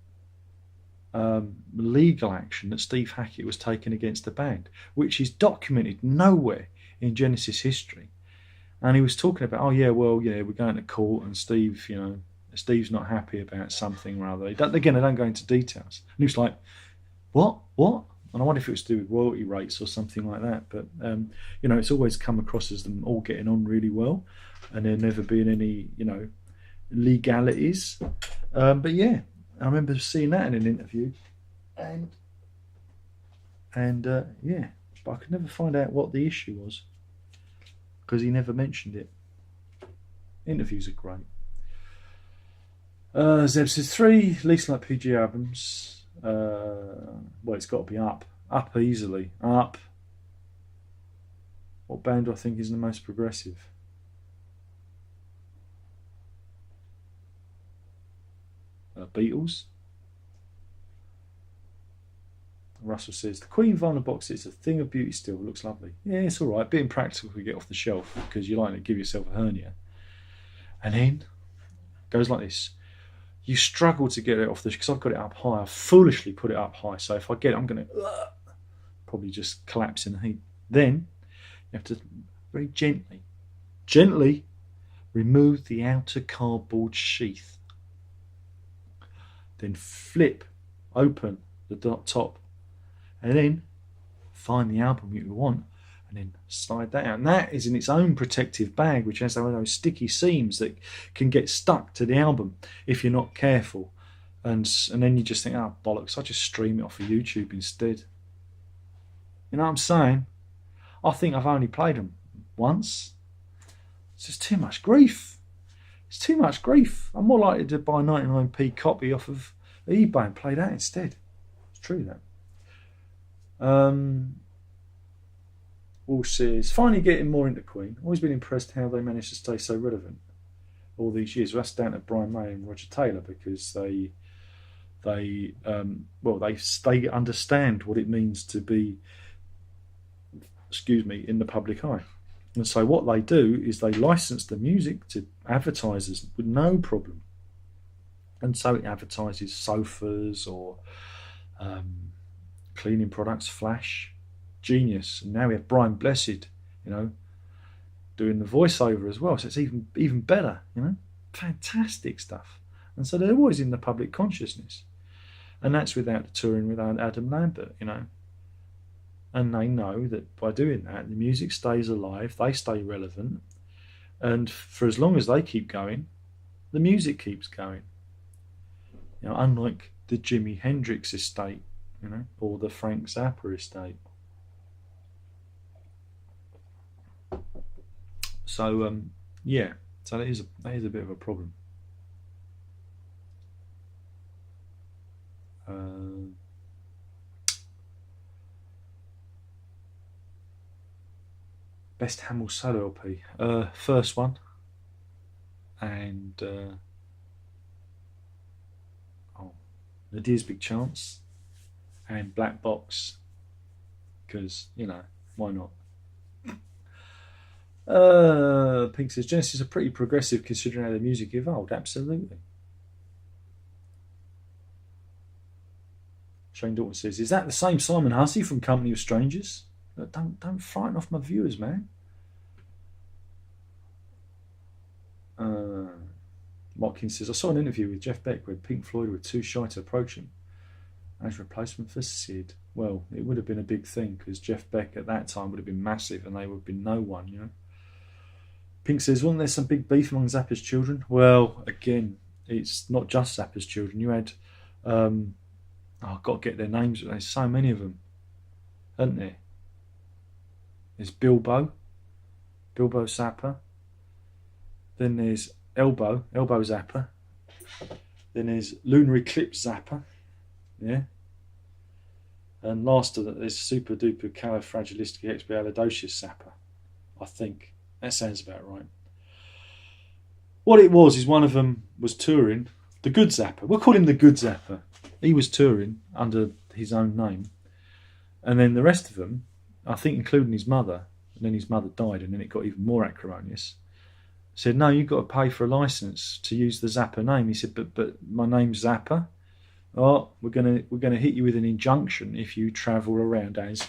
Speaker 1: legal action that Steve Hackett was taking against the band, which is documented nowhere in Genesis history. And he was talking about, we're going to court, and Steve's not happy about something or other. They don't go into details. And he was like, what? And I wonder if it was to do with royalty rates or something like that. But, it's always come across as them all getting on really well and there never being any, legalities. But yeah, I remember seeing that in an interview. But I could never find out what the issue was because he never mentioned it. Interviews are great. Zeb says 3 least like PG albums. It's got to be Up easily. Up. What band do I think is the most progressive? Beatles. Russell says the Queen vinyl box is a thing of beauty still. It looks lovely. Yeah, it's all right. Being practical if we get off the shelf because you like to give yourself a hernia. And then it goes like this. You struggle to get it off because I've got it up high. I foolishly put it up high. So if I get it, I'm going to probably just collapse in the heat. Then you have to very gently remove the outer cardboard sheath. Then flip open the top. And then find the album you want and then slide that out. And that is in its own protective bag, which has those sticky seams that can get stuck to the album if you're not careful. And then you just think, oh, bollocks, I'll just stream it off of YouTube instead. You know what I'm saying? I think I've only played them once. It's just too much grief. It's too much grief. I'm more likely to buy a 99p copy off of eBay and play that instead. It's true, that. All says, finally getting more into Queen. Always been impressed how they managed to stay so relevant all these years. Well, that's down to Brian May and Roger Taylor because they understand what it means to be, in the public eye. And so what they do is they license the music to advertisers with no problem. And so it advertises sofas or cleaning products, Flash. Genius. And now we have Brian Blessed, doing the voiceover as well. So it's even better, Fantastic stuff. And so they're always in the public consciousness. And that's without the touring with Adam Lambert, And they know that by doing that, the music stays alive, they stay relevant, and for as long as they keep going, the music keeps going. Unlike the Jimi Hendrix estate, or the Frank Zappa estate. So, So that is a bit of a problem. Best Hamill solo LP. First one. And Nadir's Big Chance. And Black Box. Because, why not? Pink says Genesis are pretty progressive considering how the music evolved. Absolutely. Shane Dalton says, is that the same Simon Hussey from Company of Strangers? Don't frighten off my viewers, man. Watkins says, I saw an interview with Jeff Beck where Pink Floyd were too shy to approach him as replacement for Sid. Well, it would have been a big thing because Jeff Beck at that time would have been massive and they would have been no one, Pink says, wasn't there some big beef among Zappa's children? Well, again, it's not just Zappa's children. You had, I've got to get their names, but there's so many of them, aren't there? There's Bilbo Zappa. Then there's Elbow Zappa. Then there's Lunar Eclipse Zappa. Yeah. And last of that, there's Super Duper Califragilisticexpialidocious Zappa. I think. That sounds about right. What it was is one of them was touring. The Good Zappa. We'll call him the Good Zappa. He was touring under his own name. And then the rest of them, I think including his mother, and then his mother died, and then it got even more acrimonious, said, no, you've got to pay for a license to use the Zappa name. He said, but my name's Zappa. Oh, we're gonna hit you with an injunction if you travel around as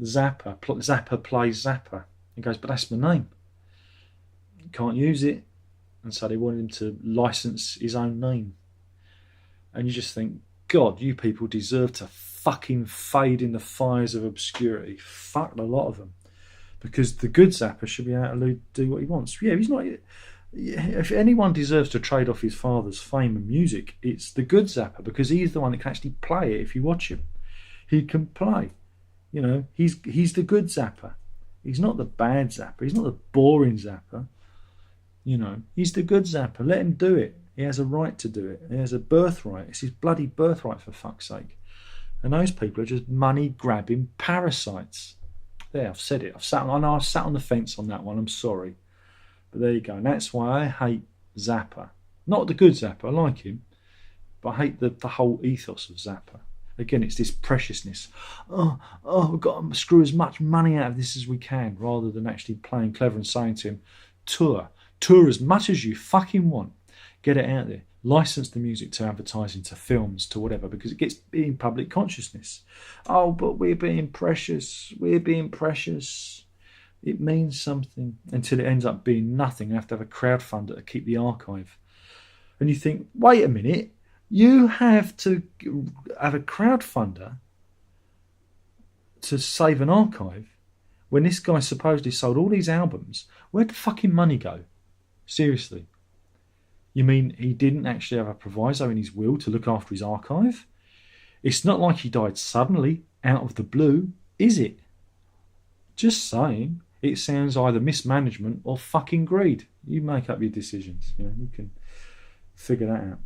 Speaker 1: Zappa. Zappa plays Zappa. He goes, but that's my name. You can't use it. And so they wanted him to license his own name. And you just think, God, you people deserve to fucking fade in the fires of obscurity. Fuck a lot of them. Because the Good Zappa should be able to do what he wants. Yeah, he's not... If anyone deserves to trade off his father's fame and music, it's the Good Zappa, because he's the one that can actually play it if you watch him. He can play. He's the good Zappa. He's not the bad Zappa. He's not the boring Zappa. He's the good Zappa. Let him do it. He has a right to do it. He has a birthright. It's his bloody birthright, for fuck's sake. And those people are just money-grabbing parasites. There, I've said it. I know I've sat on the fence on that one. I'm sorry. But there you go. And that's why I hate Zappa. Not the good Zappa. I like him. But I hate the whole ethos of Zappa. Again, it's this preciousness. We've got to screw as much money out of this as we can, rather than actually playing clever and saying to him, tour as much as you fucking want. Get it out there. License the music to advertising, to films, to whatever, because it gets in public consciousness. Oh, but we're being precious. It means something until it ends up being nothing. You have to have a crowdfunder to keep the archive. And you think, wait a minute, you have to have a crowdfunder to save an archive when this guy supposedly sold all these albums. Where'd the fucking money go? Seriously. You mean he didn't actually have a proviso in his will to look after his archive? It's not like he died suddenly, out of the blue, is it? Just saying. It sounds either mismanagement or fucking greed. You make up your decisions. You can figure that out.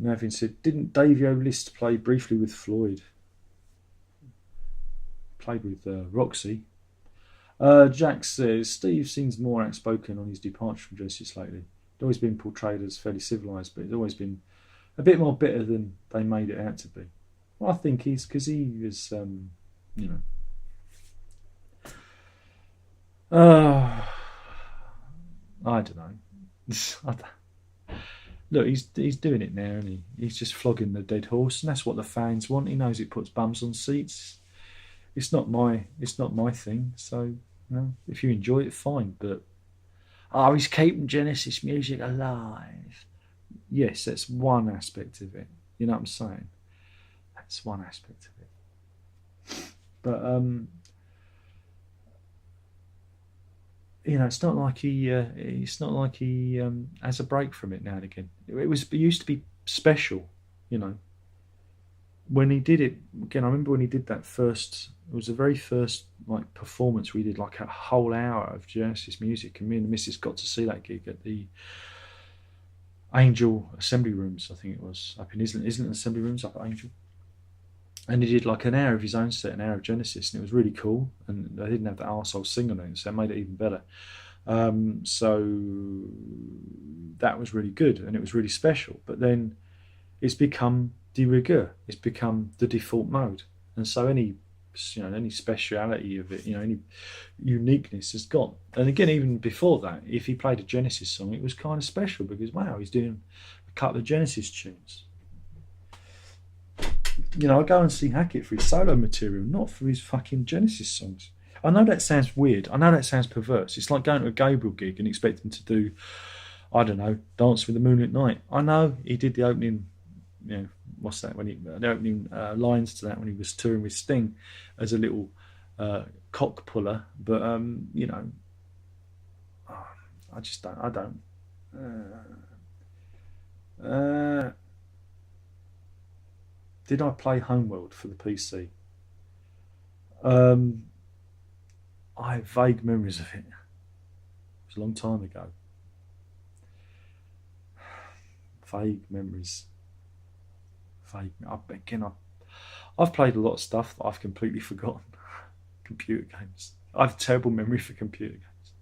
Speaker 1: Navin said, didn't Davio List play briefly with Floyd? Played with Roxy. Jack says, Steve seems more outspoken on his departure from Genesis lately. He's always been portrayed as fairly civilised, but he's always been a bit more bitter than they made it out to be. Well, I think he's because he was, I don't know. Look, he's doing it now, and he's just flogging the dead horse, and that's what the fans want. He knows it puts bums on seats. It's not my thing. So, if you enjoy it, fine. But he's keeping Genesis music alive. Yes, that's one aspect of it. You know what I'm saying? That's one aspect of it. But it's not like he has a break from it now and again. It used to be special, when he did it again, I remember when he did that first. It was the very first like performance we did, like a whole hour of Genesis music, and me and the missus got to see that gig at the Angel Assembly Rooms. I think it was up in Islington Assembly Rooms up at Angel. And he did like an hour of his own set, an hour of Genesis, and it was really cool. And they didn't have the arsehole sing on it, so it made it even better. So that was really good, and it was really special. But then it's become de rigueur. It's become the default mode, and so any speciality of it, any uniqueness is gone. And again, even before that, if he played a Genesis song, it was kind of special because wow, he's doing a couple of Genesis tunes. I go and see Hackett for his solo material, not for his fucking Genesis songs. I know that sounds weird. I know that sounds perverse. It's like going to a Gabriel gig and expecting to do, I don't know, Dance with the Moonlit Night. I know he did the opening, what's that? The opening lines to that when he was touring with Sting as a little cock puller. But I just don't. I don't. Did I play Homeworld for the PC? I have vague memories of it. It was a long time ago. Vague memories. I've played a lot of stuff that I've completely forgotten. Computer games. I have a terrible memory for computer games.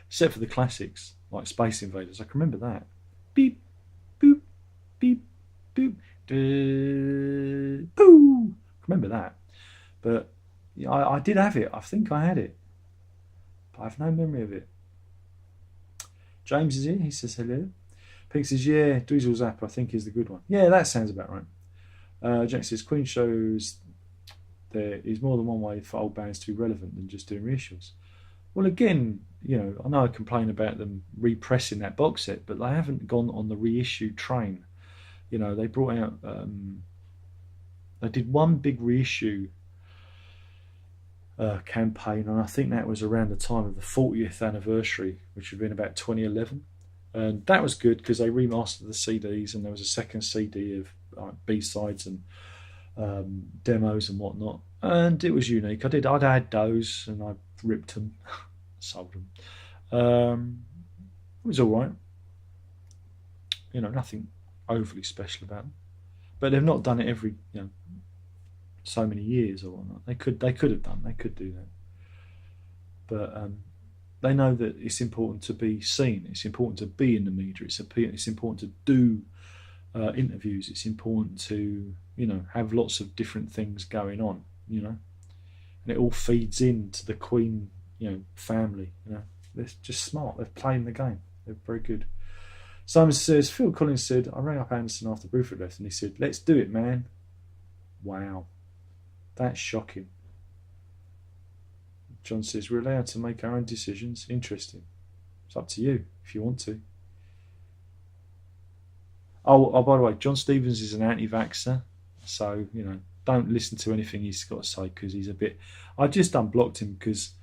Speaker 1: Except for the classics, like Space Invaders. I can remember that. Beep, boop, beep, boop, boo. I remember that. But I did have it. I think I had it. But I have no memory of it. James is here. He says hello. Pink says, yeah, Dweezil Zappa, I think, is the good one. Yeah, that sounds about right. Jack says, Queen shows there is more than one way for old bands to be relevant than just doing reissues. Well, again, I know I complain about them repressing that box set, but they haven't gone on the reissue train. They brought out, they did one big reissue campaign, and I think that was around the time of the 40th anniversary, which would have been about 2011. And that was good because they remastered the CDs, and there was a second CD of B-sides and demos and whatnot, and it was unique. I'd had those, and I ripped them, sold them. It was all right. Nothing overly special about them, but they've not done it every so many years or whatnot. They could have done. They could do that, but they know that it's important to be seen. It's important to be in the media. It's important to do interviews. It's important to have lots of different things going on. And it all feeds into the Queen family. They're just smart. They're playing the game. They're very good. Simon says, Phil Collins said, I rang up Anderson after Bruford left, and he said, let's do it, man. Wow. That's shocking. John says, we're allowed to make our own decisions. Interesting. It's up to you if you want to. Oh, by the way, John Stevens is an anti-vaxxer, so, don't listen to anything he's got to say because he's a bit... I just unblocked him because,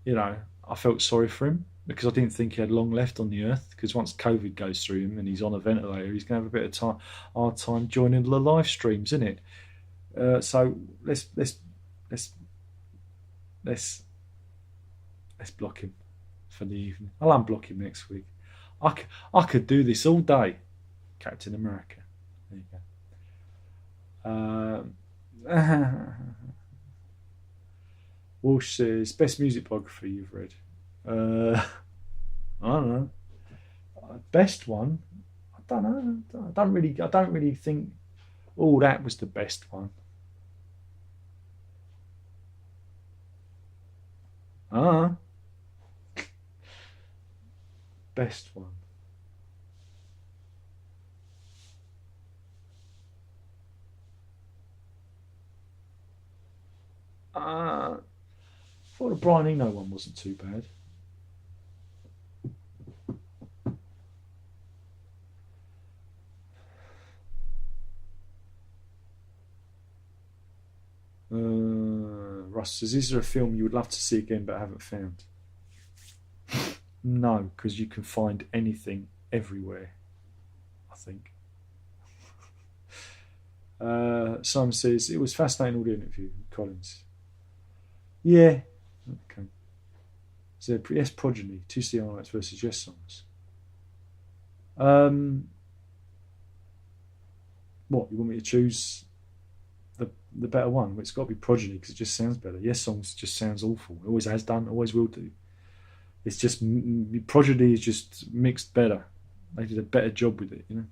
Speaker 1: I felt sorry for him because I didn't think he had long left on the earth, because once COVID goes through him and he's on a ventilator, he's going to have a bit of hard time joining the live streams, isn't it? So let's block him for the evening. I'll unblock him next week. I could do this all day. Captain America. There you go. Walsh says, best music biography you've read. I don't know. Best one? I don't know. I don't really think. Oh, that was the best one. Best one. I thought the Brian Eno one wasn't too bad. Russ says, is there a film you would love to see again but haven't found? No, because you can find anything everywhere, I think. Simon says, it was fascinating audio interview with Collins. Yeah. Okay. So, yes, Progeny, 2C highlights versus Yes songs. What, you want me to choose the better one? Well, it's got to be Progeny because it just sounds better. Yes songs just sounds awful. It always has done, always will do. It's just, Progeny is just mixed better. They did a better job with it, you know.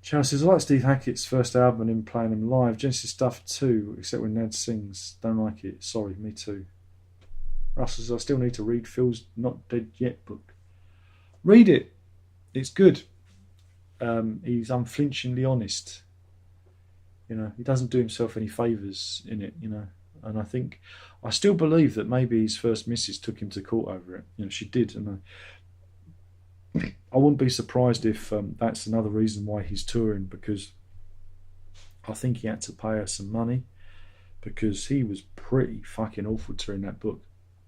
Speaker 1: Charles says, I like Steve Hackett's first album and him playing them live. Genesis stuff too, except when Nad sings. Don't like it. Sorry, me too. Russell says, I still need to read Phil's Not Dead Yet book. Read it. It's good. He's unflinchingly honest. You know, he doesn't do himself any favours in it, you know. And I still believe that maybe his first missus took him to court over it. You know, she did. And I wouldn't be surprised if that's another reason why he's touring, because I think he had to pay her some money, because he was pretty fucking awful to her in that book.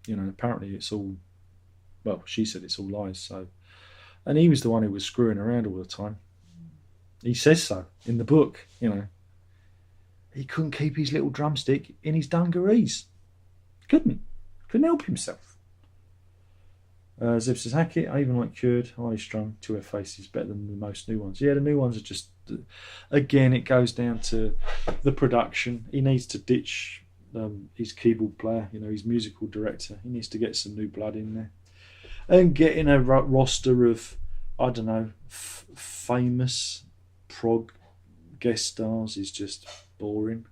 Speaker 1: You know, apparently it's all, well, she said it's all lies. So, and he was the one who was screwing around all the time. He says so in the book, you know. He couldn't keep his little drumstick in his dungarees. Couldn't help himself. Zip says, Hackett, I even like Cured, highly strung, 2F faces, better than the most new ones. Yeah, the new ones are just, again, it goes down to the production. He needs to ditch his keyboard player, you know, his musical director. He needs to get some new blood in there. And getting a roster of, I don't know, famous prog guest stars is just boring.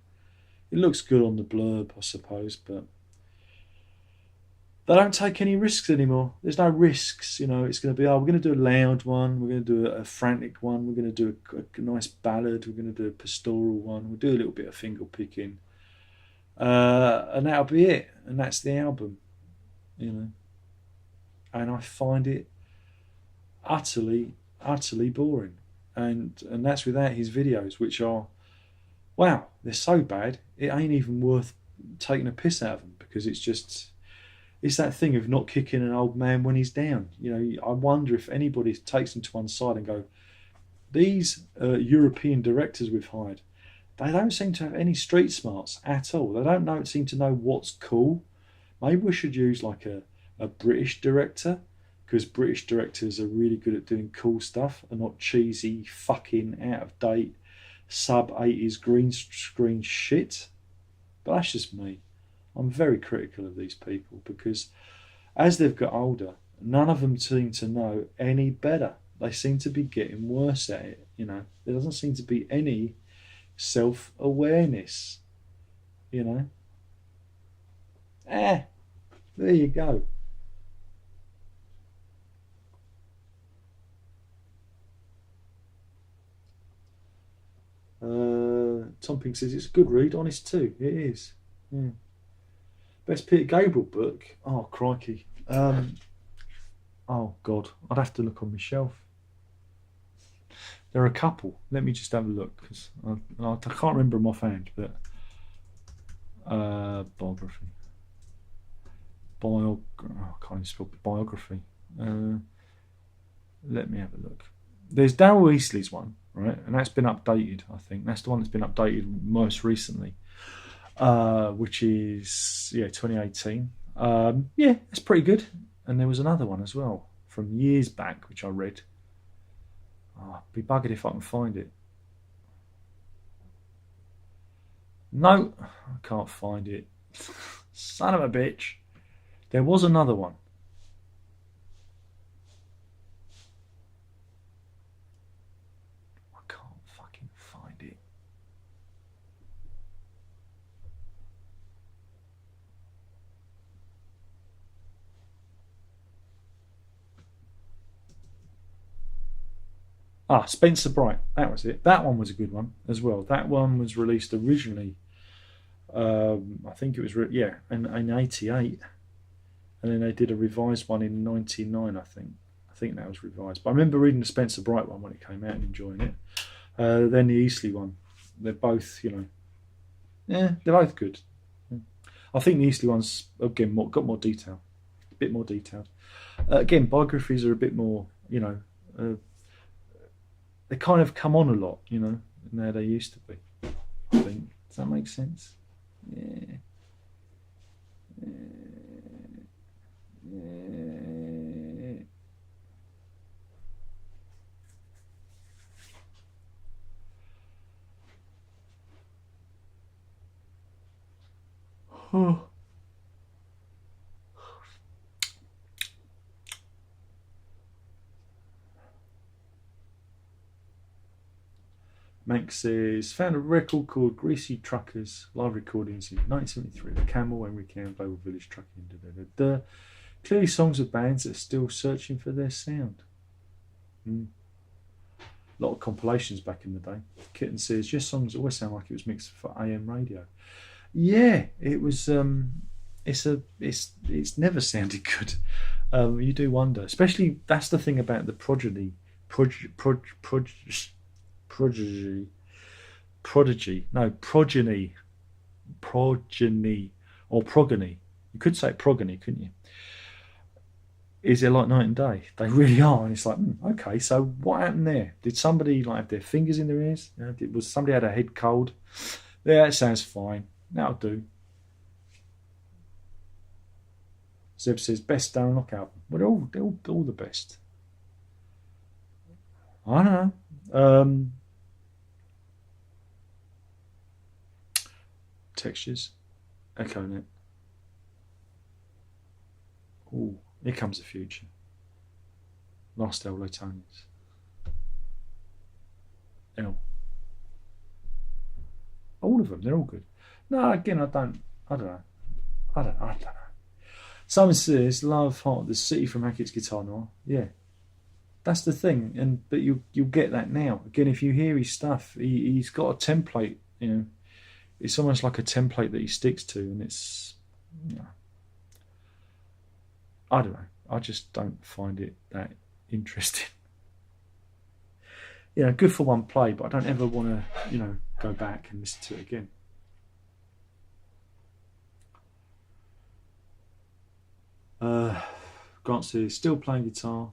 Speaker 1: It looks good on the blurb, I suppose, but they don't take any risks anymore. There's no risks, you know. It's going to be, we're going to do a loud one, we're going to do a frantic one, we're going to do a nice ballad, we're going to do a pastoral one, we'll do a little bit of finger picking, and that'll be it. And that's the album, you know. And I find it utterly boring. And that's without his videos, which are, wow, they're so bad, it ain't even worth taking a piss out of them, because it's that thing of not kicking an old man when he's down. You know, I wonder if anybody takes him to one side and go, these European directors we've hired, they don't seem to have any street smarts at all. They don't seem to know what's cool. Maybe we should use like a British director, because British directors are really good at doing cool stuff and not cheesy, fucking out of date, sub-80s green screen shit. But that's just me. I'm very critical of these people, because as they've got older, none of them seem to know any better. They seem to be getting worse at it, you know. There doesn't seem to be any self-awareness, you know. There you go. Tom Pink says it's a good read, honest too. It is. Yeah. Best Peter Gabriel book. Oh crikey. Oh God, I'd have to look on my shelf. There are a couple. Let me just have a look, because I can't remember them offhand. But biography. I can't even spell biography. Let me have a look. There's Darryl Eastley's one, right? And that's been updated, I think. That's the one that's been updated most recently, which is, 2018. Yeah, it's pretty good. And there was another one as well from years back, which I read. I'll be buggered if I can find it. No, I can't find it. Son of a bitch. There was another one. I can't fucking find it. Spencer Bright. That was it. That one was a good one as well. That one was released originally, I think it was, in 88. And then they did a revised one in 99, I think. I think that was revised. But I remember reading the Spencer Bright one when it came out and enjoying it. Then the Eastley one. They're both, they're both good. I think the Eastley one's, again, got more detail. A bit more detailed. Again, biographies are a bit more, they kind of come on a lot, than how they used to be. I think. Does that make sense? Yeah. Oh. Manx says, found a record called Greasy Truckers, live recordings in 1973. The Camel, Henry Cam, Global Village Trucking. Clearly songs of bands that are still searching for their sound. A lot of compilations back in the day. Kitten says, yes, songs always sound like it was mixed for AM radio. Yeah, it was. It's never sounded good. You do wonder, especially that's the thing about the progeny, or progeny. You could say progeny, couldn't you? Is they're like night and day. They really are, and it's like, okay. So what happened there? Did somebody like have their fingers in their ears? Was somebody had a head cold? Yeah, that sounds fine. That'll do. Zeb says best Darren Lock album. Well, they're all the best. I don't know. Textures, EchoNet. Oh, here comes the future. Lost L Latonians. L. All of them, they're all good. No, again, I don't know. Simon says, love Heart of the City from Hackett's Guitar Noir. Yeah. That's the thing, but you'll get that now. Again, if you hear his stuff, he's got a template, it's almost like a template that he sticks to, and it's, I don't know. I just don't find it that interesting. Good for one play, but I don't ever want to, go back and listen to it again. Grant says, still playing guitar.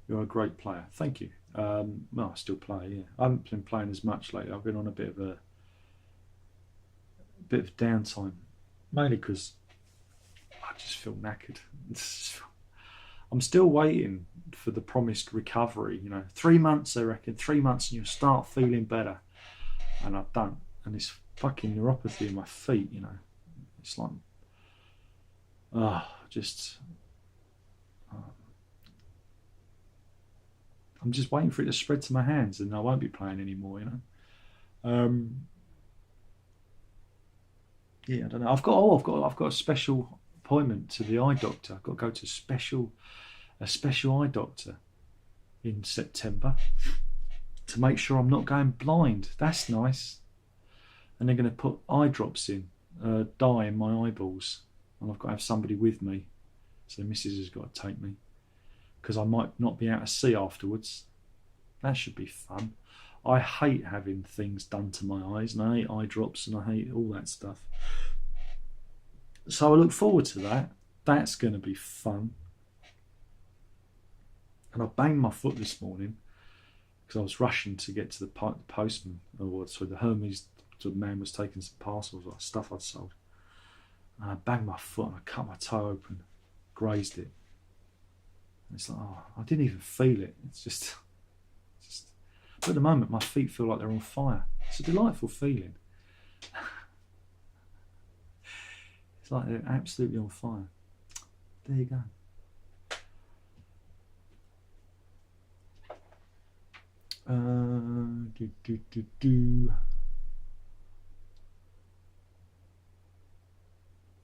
Speaker 1: You're a great player. Thank you. Well, I still play, yeah. I haven't been playing as much lately. I've been on a bit of downtime, mainly because I just feel knackered. I'm still waiting for the promised recovery. 3 months, I reckon. 3 months, and you'll start feeling better. And I don't. And this fucking neuropathy in my feet. It's like, I'm just waiting for it to spread to my hands, and I won't be playing anymore. Yeah, I don't know. I've got a special appointment to the eye doctor. I've got to go to a special eye doctor in September to make sure I'm not going blind. That's nice. And they're going to put eye drops in, dye in my eyeballs, and I've got to have somebody with me. So the missus has got to take me, because I might not be able to see afterwards. That should be fun. I hate having things done to my eyes, and I hate eye drops, and I hate all that stuff. So I look forward to that. That's going to be fun. And I banged my foot this morning because I was rushing to get to the postman, the Hermes. The man was taking some parcels or stuff I'd sold. And I banged my foot and I cut my toe open, grazed it. And it's like, I didn't even feel it. It's just. But at the moment, my feet feel like they're on fire. It's a delightful feeling. It's like they're absolutely on fire. There you go.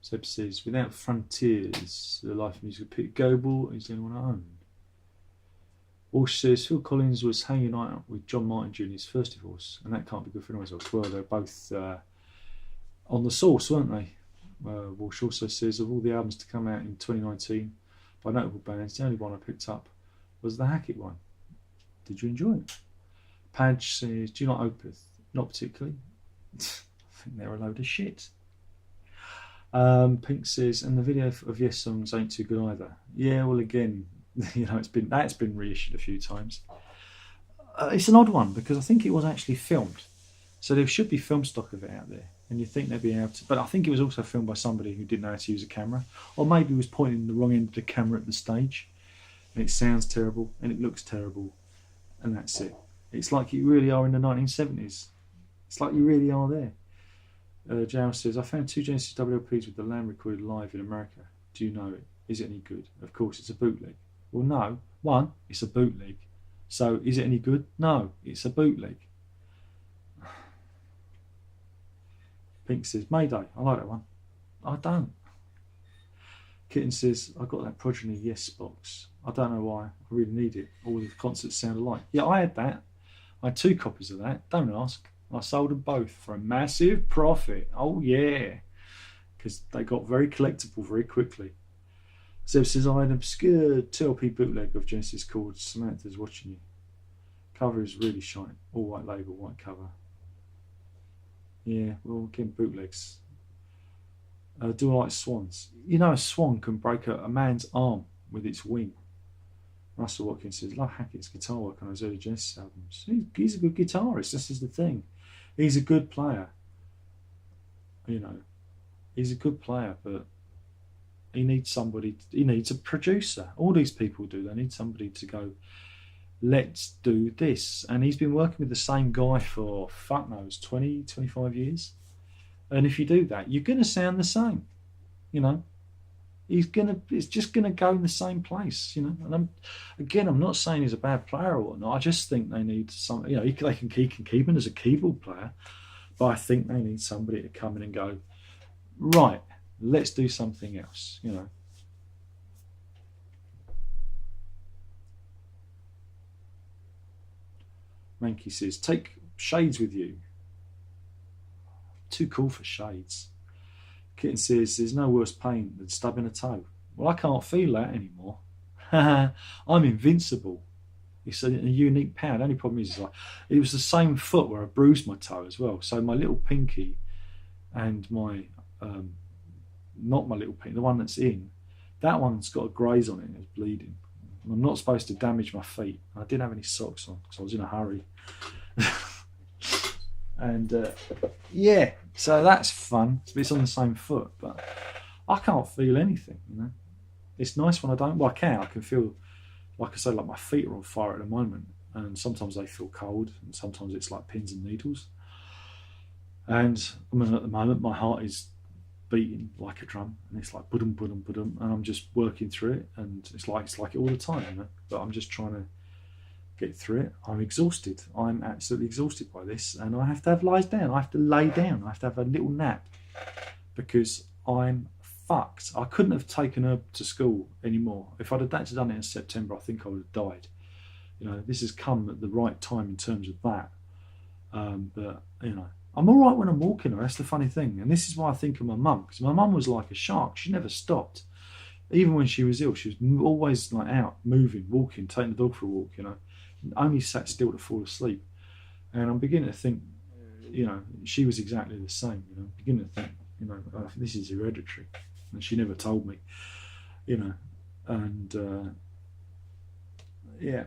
Speaker 1: Seb says, without frontiers, the life of music of Peter Goebel is the only one I own. Walsh says, Phil Collins was hanging out with John Martin Jr.'s first divorce, and that can't be good for anyone else. Well, they're both on the sauce, weren't they? Walsh also says, of all the albums to come out in 2019 by notable bands, the only one I picked up was the Hackett one. Did you enjoy it? Padge says, do you like Opeth? Not particularly. I think they're a load of shit. Pink says, and the video of Yes songs ain't too good either. Yeah, well, again, that's been reissued a few times. It's an odd one because I think it was actually filmed. So there should be film stock of it out there. And you think they'd be able to. But I think it was also filmed by somebody who didn't know how to use a camera. Or maybe was pointing the wrong end of the camera at the stage. And it sounds terrible and it looks terrible. And that's it. It's like you really are in the 1970s. It's like you really are there. Jal says, I found 2 Genesis WLPs with the Lamb recorded live in America. Do you know it? Is it any good? Of course, it's a bootleg. Well, no. One, it's a bootleg. So, is it any good? No, it's a bootleg. Pink says, Mayday. I like that one. I don't. Kitten says, I got that Progeny Yes box. I don't know why. I really need it. All the concerts sound alike. Yeah, I had that. I had 2 copies of that. Don't ask. I sold them both for a massive profit. Oh, yeah. Because they got very collectible very quickly. Zeb says, I had an obscure 2LP bootleg of Genesis called Samantha's Watching You. Cover is really shiny. All white label, white cover. Yeah, well, again, bootlegs. Do I like swans? You know, a swan can break a man's arm with its wing. Russell Watkins says, love Hackett's guitar work on his early Genesis albums. He's a good guitarist, this is the thing. He's a good player. You know, he's a good player, but he needs somebody, he needs a producer. All these people do. They need somebody to go, let's do this. And he's been working with the same guy for, fuck knows, 20, 25 years. And if you do that, you're going to sound the same, you know. It's just gonna go in the same place, you know. And I'm not saying he's a bad player or whatnot. I just think they need some, you know, he can keep him as a keyboard player, but I think they need somebody to come in and go, right, let's do something else, you know. Mankey says, take shades with you. Too cool for shades. Kitten says, there's no worse pain than stubbing a toe. Well, I can't feel that anymore. I'm invincible. It's a unique power. The only problem is, like, it was the same foot where I bruised my toe as well. So my little pinky and my, not my little pinky, the one that's in, that one's got a graze on it and it's bleeding. I'm not supposed to damage my feet. I didn't have any socks on because I was in a hurry. And yeah, so that's fun. It's on the same foot, but I can't feel anything, you know. It's nice when I don't. Well, I can feel, like I say, like my feet are on fire at the moment, and sometimes they feel cold, and sometimes it's like pins and needles. And I mean, at the moment, my heart is beating like a drum, and it's like budum budum budum, and I'm just working through it, and it's like it all the time, you know. But I'm just trying to get through it. I'm exhausted. I'm absolutely exhausted by this, and I have to have lies down. I have to lay down. I have to have a little nap because I'm fucked. I couldn't have taken her to school anymore. If I'd have done it in September, I think I would have died. You know, this has come at the right time in terms of that. But you know, I'm all right when I'm walking her. That's the funny thing, and this is why I think of my mum, because my mum was like a shark. She never stopped. Even when she was ill, she was always like out, moving, walking, taking the dog for a walk. You know. Only sat still to fall asleep, and I'm beginning to think, you know, she was exactly the same. You know, I'm beginning to think, you know, this is hereditary, and she never told me, you know, and yeah,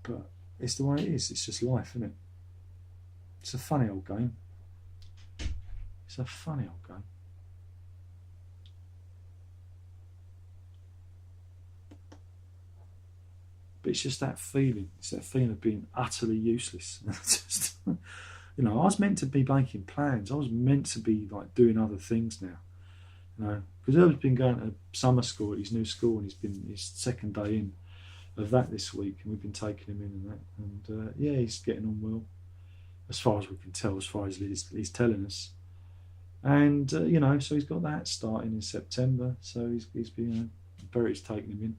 Speaker 1: but it's the way it is. It's just life, isn't it? It's a funny old game. It's a funny old game. But it's just that feeling. It's that feeling of being utterly useless. Just, you know, I was meant to be making plans. I was meant to be like doing other things now. You know, because Herb's been going to summer school at his new school, and he's been his second day in of that this week, and we've been taking him in and that. And yeah, he's getting on well, as far as we can tell, as far as he's telling us. And you know, so he's got that starting in September. So he's been, you know, Bert's taking him in.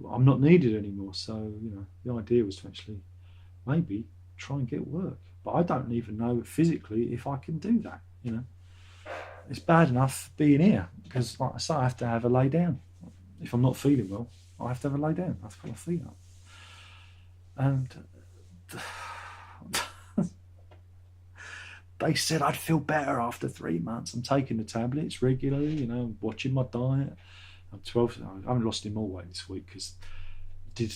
Speaker 1: I'm not needed anymore, so you know the idea was to actually maybe try and get work, but I don't even know physically if I can do that. You know, it's bad enough being here because, like I say, I have to have a lay down. If I'm not feeling well, I have to have a lay down. I have to put my feet up, and they said I'd feel better after 3 months. I'm taking the tablets regularly, you know, watching my diet. I'm 12. I haven't lost any more weight this week because I did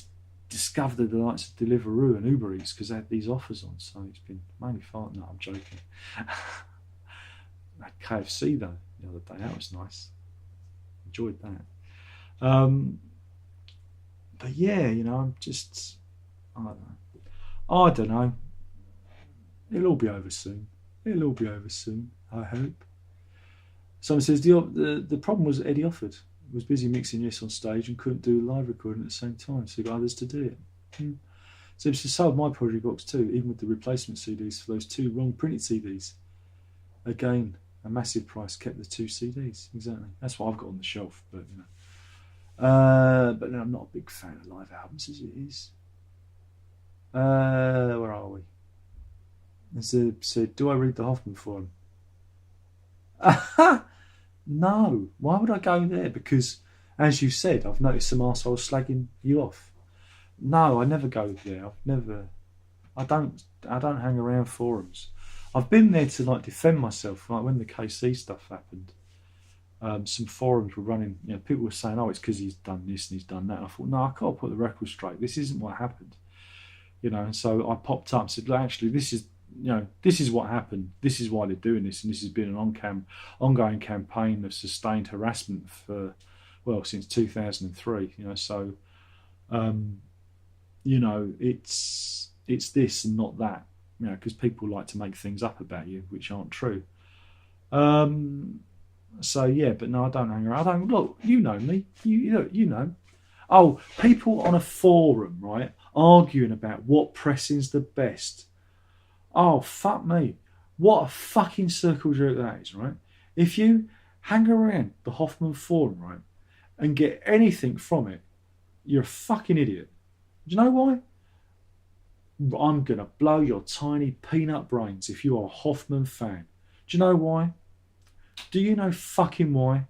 Speaker 1: discovered the delights of Deliveroo and Uber Eats because they had these offers on. So it's been mainly fun. No, I'm joking. I had KFC though the other day. That was nice. Enjoyed that. But yeah, you know, I'm just, I don't know. It'll all be over soon. It'll all be over soon, I hope. Someone says the problem was Eddie Offord was busy mixing this on stage and couldn't do live recording at the same time, so he got others to do it. So it's just sold my project box too, even with the replacement CDs for those 2 wrong printed CDs. Again, a massive price kept the 2 CDs. Exactly. That's what I've got on the shelf, but you know. But no, I'm not a big fan of live albums as it is. Where are we? So do I read the Hoffman forum? No. Why would I go there? Because, as you said, I've noticed some arseholes slagging you off. No, I never go there. I don't hang around forums. I've been there to like defend myself. Like when the KC stuff happened, some forums were running. You know, people were saying, "Oh, it's because he's done this and he's done that." And I thought, no, I can't put the record straight. This isn't what happened. You know, and so I popped up and said, well, actually, this is what happened. This is why they're doing this, and this has been an ongoing campaign of sustained harassment for, well, since 2003. You know, so, you know, it's this and not that. You know, because people like to make things up about you which aren't true. So yeah, but no, I don't hang around. I don't look. You know me. You know. Oh, people on a forum, right, arguing about what pressing's the best. Oh, fuck me. What a fucking circle jerk that is, right? If you hang around the Hoffman forum, right, and get anything from it, you're a fucking idiot. Do you know why? I'm going to blow your tiny peanut brains if you are a Hoffman fan. Do you know why? Do you know fucking why?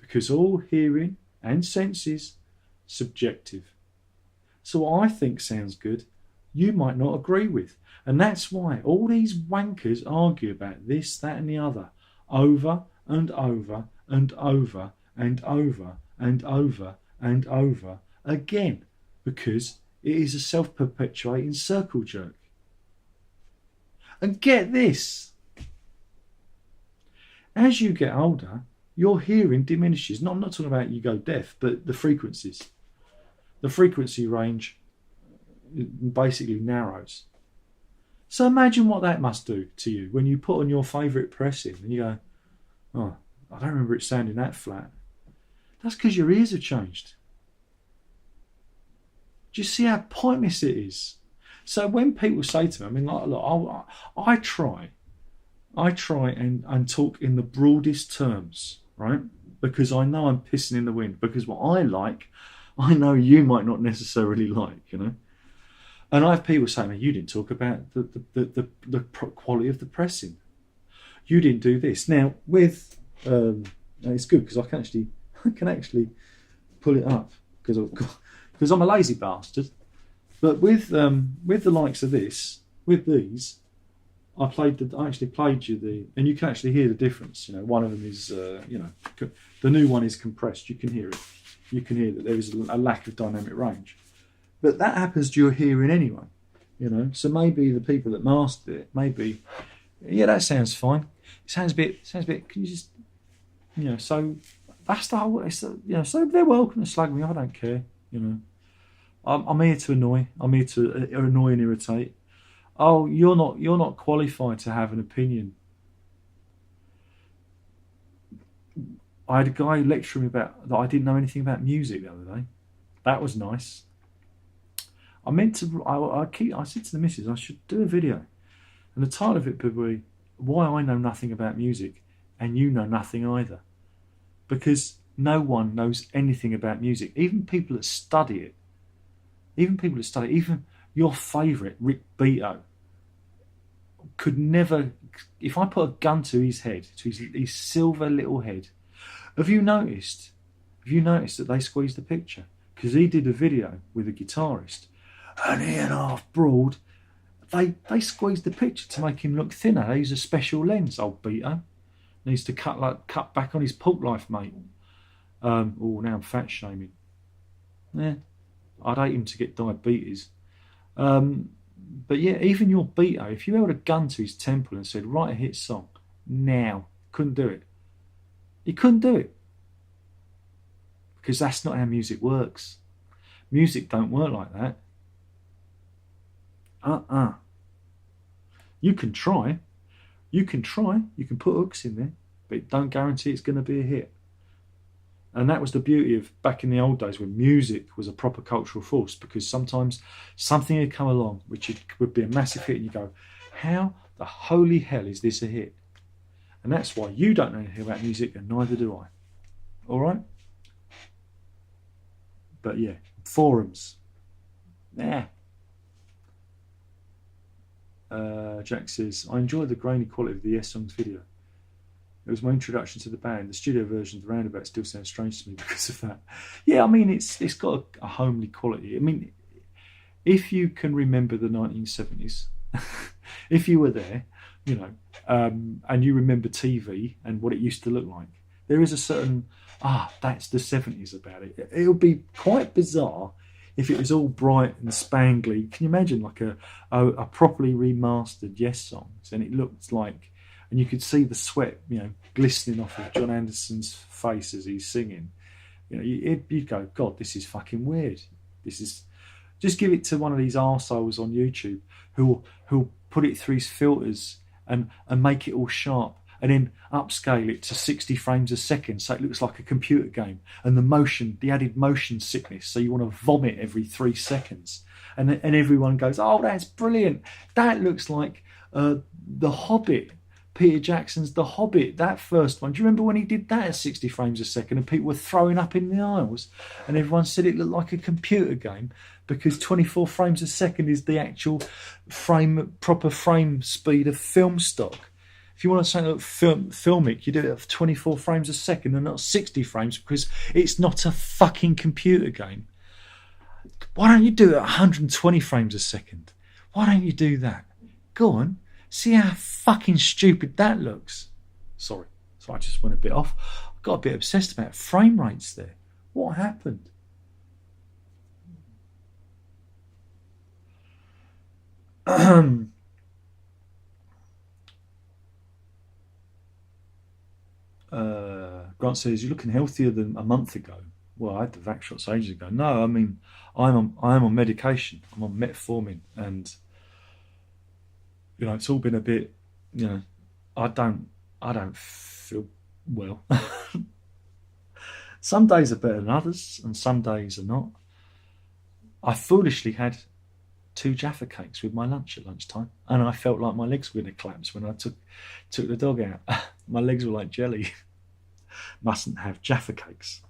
Speaker 1: Because all hearing and sense is subjective. So what I think sounds good, you might not agree with. And that's why all these wankers argue about this, that and the other over and over and over and over and over and over again, because it is a self-perpetuating circle jerk. And get this, as you get older, your hearing diminishes. No, I'm not talking about you go deaf, but the frequencies. The frequency range basically narrows. So imagine what that must do to you when you put on your favourite pressing and you go, oh, I don't remember it sounding that flat. That's because your ears have changed. Do you see how pointless it is? So when people say to me, I mean, like, look, I try and talk in the broadest terms, right? Because I know I'm pissing in the wind. Because what I like, I know you might not necessarily like, you know. And I have people saying, you didn't talk about the quality of the pressing. You didn't do this. Now, with it's good because I can actually pull it up because I'm a lazy bastard. But with the likes of this, with these, I actually played you and you can actually hear the difference. You know, one of them is the new one is compressed. You can hear it. You can hear that there is a lack of dynamic range. But that happens to your hearing anyway, you know. So maybe the people that mastered it, maybe, yeah, that sounds fine. It sounds a bit. Can you just, you know? So that's the whole. So they're welcome to slag me. I don't care, you know. I'm here to annoy. I'm here to annoy and irritate. Oh, you're not qualified to have an opinion. I had a guy lecturing me about that I didn't know anything about music the other day. That was nice. I said to the missus I should do a video, and the title of it would be "Why I Know Nothing About Music and You Know Nothing Either," because no one knows anything about music. Even people that study it, even your favourite Rick Beato could never. If I put a gun to his head, to his silver little head, have you noticed that they squeezed the picture? Because he did a video with a guitarist. An ear and a half broad. They squeezed the picture to make him look thinner. They use a special lens. Old Beato needs to cut back on his pulp life, mate. Now I'm fat shaming. Yeah, I'd hate him to get diabetes. But yeah, even your Beto, if you held a gun to his temple and said, write a hit song now, couldn't do it. He couldn't do it. Because that's not how music works. Music don't work like that. You can try. You can try. You can put hooks in there, but don't guarantee it's going to be a hit. And that was the beauty of back in the old days when music was a proper cultural force, because sometimes something would come along which would be a massive hit and you go, how the holy hell is this a hit? And that's why you don't know anything about music and neither do I. All right? But yeah, forums. Yeah. Jack says, I enjoyed the grainy quality of the Yes Songs video. It was my introduction to the band. The studio version of the Roundabout still sounds strange to me because of that. Yeah, I mean, it's got a homely quality. I mean, if you can remember the 1970s, if you were there, you know, and you remember TV and what it used to look like, there is a certain, that's the 70s about it. It would be quite bizarre if it was all bright and spangly. Can you imagine like a properly remastered Yes Songs, and it looked like, and you could see the sweat, you know, glistening off of John Anderson's face as he's singing. You know, you'd go, God, this is fucking weird. This is, just give it to one of these arseholes on YouTube who'll put it through his filters and make it all sharp, and then upscale it to 60 frames a second so it looks like a computer game, and the added motion sickness, so you want to vomit every 3 seconds, and everyone goes, oh, that's brilliant, that looks like The Hobbit, Peter Jackson's The Hobbit, that first one. Do you remember when he did that at 60 frames a second and people were throwing up in the aisles and everyone said it looked like a computer game because 24 frames a second is the actual proper frame speed of film stock. If you want to say look filmic, you do it at 24 frames a second and not 60 frames because it's not a fucking computer game. Why don't you do it at 120 frames a second? Why don't you do that? Go on. See how fucking stupid that looks. Sorry, so I just went a bit off. I got a bit obsessed about frame rates there. What happened? Grant says, you're looking healthier than a month ago. Well, I had the vax shots ages ago. No, I mean, I am on medication. I'm on metformin, and you know, it's all been a bit, you know, I don't feel well. Some days are better than others, and some days are not. I foolishly had 2 Jaffa cakes with my lunch at lunchtime, and I felt like my legs were going to collapse when I took the dog out. My legs were like jelly. Mustn't have Jaffa cakes.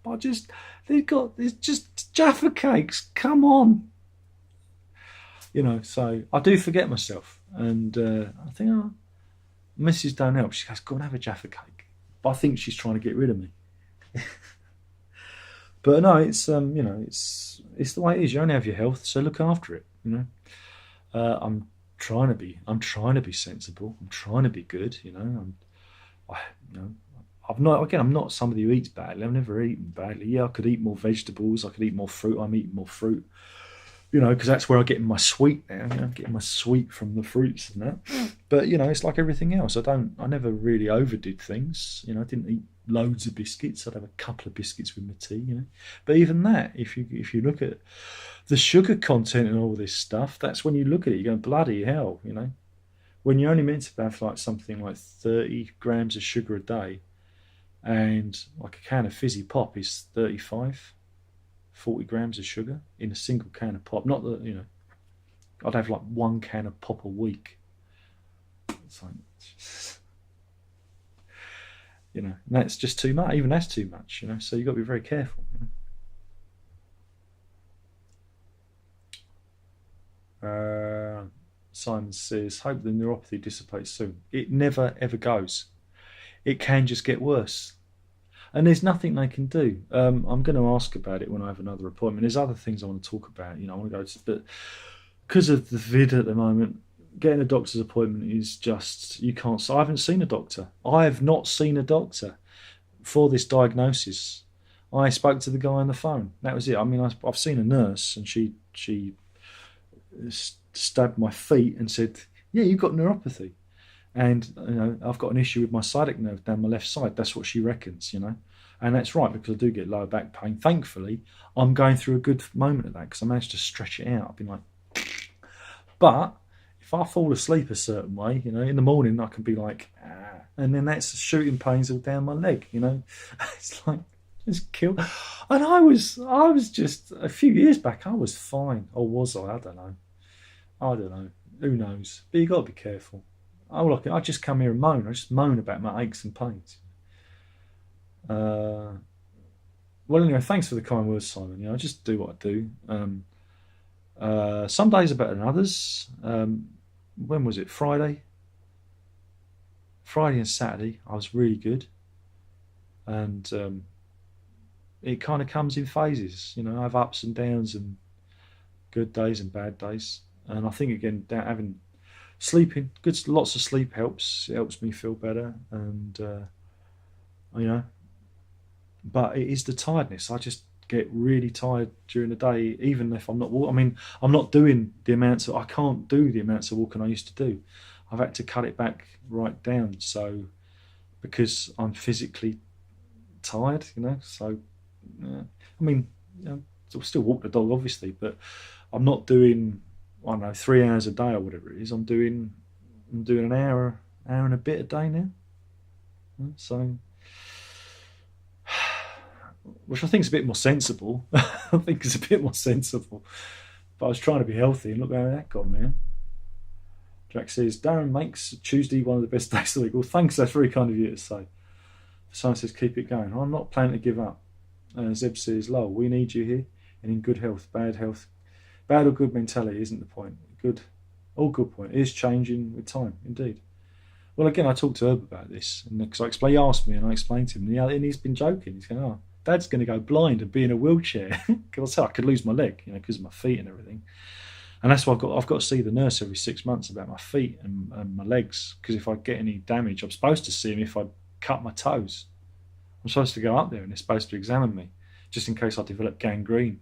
Speaker 1: But there's just Jaffa cakes. Come on. You know, so I do forget myself, and I think, Mrs. don't help. She goes, go and have a Jaffa cake. But I think she's trying to get rid of me. But no, it's you know, it's the way it is. You only have your health, so look after it. You know, I'm trying to be sensible. I'm trying to be good. You know, I'm not somebody who eats badly. I've never eaten badly. Yeah, I could eat more vegetables. I could eat more fruit. I'm eating more fruit. You know, because that's where I'm getting my sweet now. You know, I'm getting my sweet from the fruits and that. But you know, it's like everything else. I never really overdid things. You know, I didn't eat loads of biscuits. I'd have a couple of biscuits with my tea. You know, but even that, if you look at the sugar content and all this stuff, that's when you look at it, you go, bloody hell. You know, when you're only meant to have like something like 30 grams of sugar a day, and like a can of fizzy pop is 40 grams of sugar in a single can of pop. Not that, you know, I'd have like 1 can of pop a week. It's like, you know, and that's just too much. Even that's too much, you know, so you've got to be very careful. You know? Simon says, hope the neuropathy dissipates soon. It never, ever goes. It can just get worse. And there's nothing they can do. I'm going to ask about it when I have another appointment. There's other things I want to talk about. You know, I want to go to, but because of the vid at the moment, getting a doctor's appointment is just, you can't. So I haven't seen a doctor. I have not seen a doctor for this diagnosis. I spoke to the guy on the phone. That was it. I mean, I've seen a nurse, and she stabbed my feet and said, "Yeah, you've got neuropathy, and I've got an issue with my sciatic nerve down my left side." That's what she reckons, and that's right, because I do get lower back pain. Thankfully, I'm going through a good moment of that because I managed to stretch it out. I've been like, but if I fall asleep a certain way, in the morning I can be like, and then that's shooting pains all down my leg. It's like just kill. And I was just a few years back. I was fine, or was I? I don't know. Who knows? But you got to be careful. I just come here and moan. I just moan about my aches and pains. Well, anyway, thanks for the kind words, Simon. I just do what I do. Some days are better than others. When was it? Friday and Saturday, I was really good. And it kind of comes in phases. I have ups and downs and good days and bad days. And I think, again, having sleeping, lots of sleep helps. It helps me feel better. And, but it is the tiredness. I just get really tired during the day, even if I'm not walking. I mean, I'm not doing I can't do the amounts of walking I used to do. I've had to cut it back right down. So, because I'm physically tired, so, I mean, I'll still walk the dog, obviously, but I'm not doing, 3 hours a day or whatever it is. I'm doing an hour and a bit a day now. So, which I think is a bit more sensible. I think it's a bit more sensible. But I was trying to be healthy, and look where that got me. Jack says, Darren makes Tuesday one of the best days of the week. Well, thanks, that's very kind of you to say. Someone says, keep it going. I'm not planning to give up. Zeb says, Lowell, we need you here and in good health. Bad or good mentality isn't the point. All good point. It is changing with time, indeed. Well, again, I talked to Herb about this, and because he asked me, and I explained to him, and he's been joking. He's going, "Oh, Dad's going to go blind and be in a wheelchair," because I said I could lose my leg, because of my feet and everything. And that's why I've got to see the nurse every 6 months about my feet and my legs, because if I get any damage, I'm supposed to see him if I cut my toes. I'm supposed to go up there, and they're supposed to examine me, just in case I develop gangrene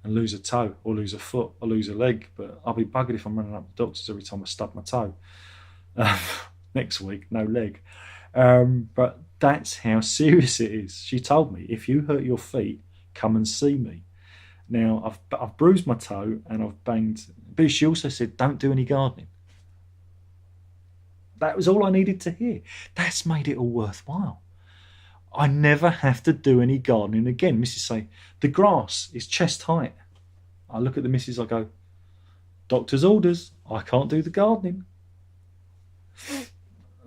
Speaker 1: and lose a toe or lose a foot or lose a leg. But I'll be buggered if I'm running up the doctors every time I stub my toe. Next week, no leg. But that's how serious it is. She told me, if you hurt your feet, come and see me. Now, I've bruised my toe and I've banged, but she also said, don't do any gardening. That was all I needed to hear. That's made it all worthwhile. I never have to do any gardening again. Mrs. say, the grass is chest height. I look at the missus, I go, doctor's orders, I can't do the gardening.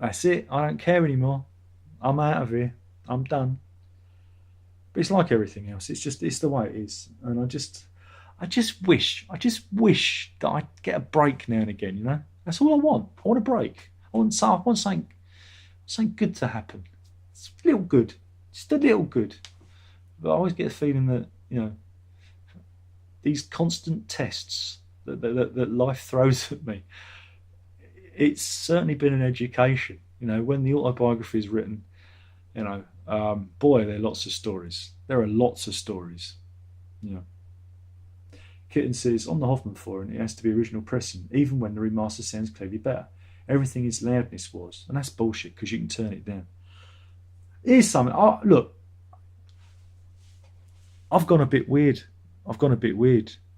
Speaker 1: That's it, I don't care anymore. I'm out of here. I'm done. But it's like everything else. It's the way it is. And I just wish that I'd get a break now and again, That's all I want. I want a break. I want something good to happen. It's a little good. Just a little good. But I always get the feeling that, these constant tests that life throws at me, it's certainly been an education. When the autobiography is written, boy, there are lots of stories. There are lots of stories. Kitten says, on the Hoffman forum, it has to be original pressing, even when the remaster sounds clearly better. Everything is loudness wars, and that's bullshit because you can turn it down. Here's something. Look, I've gone a bit weird. Do you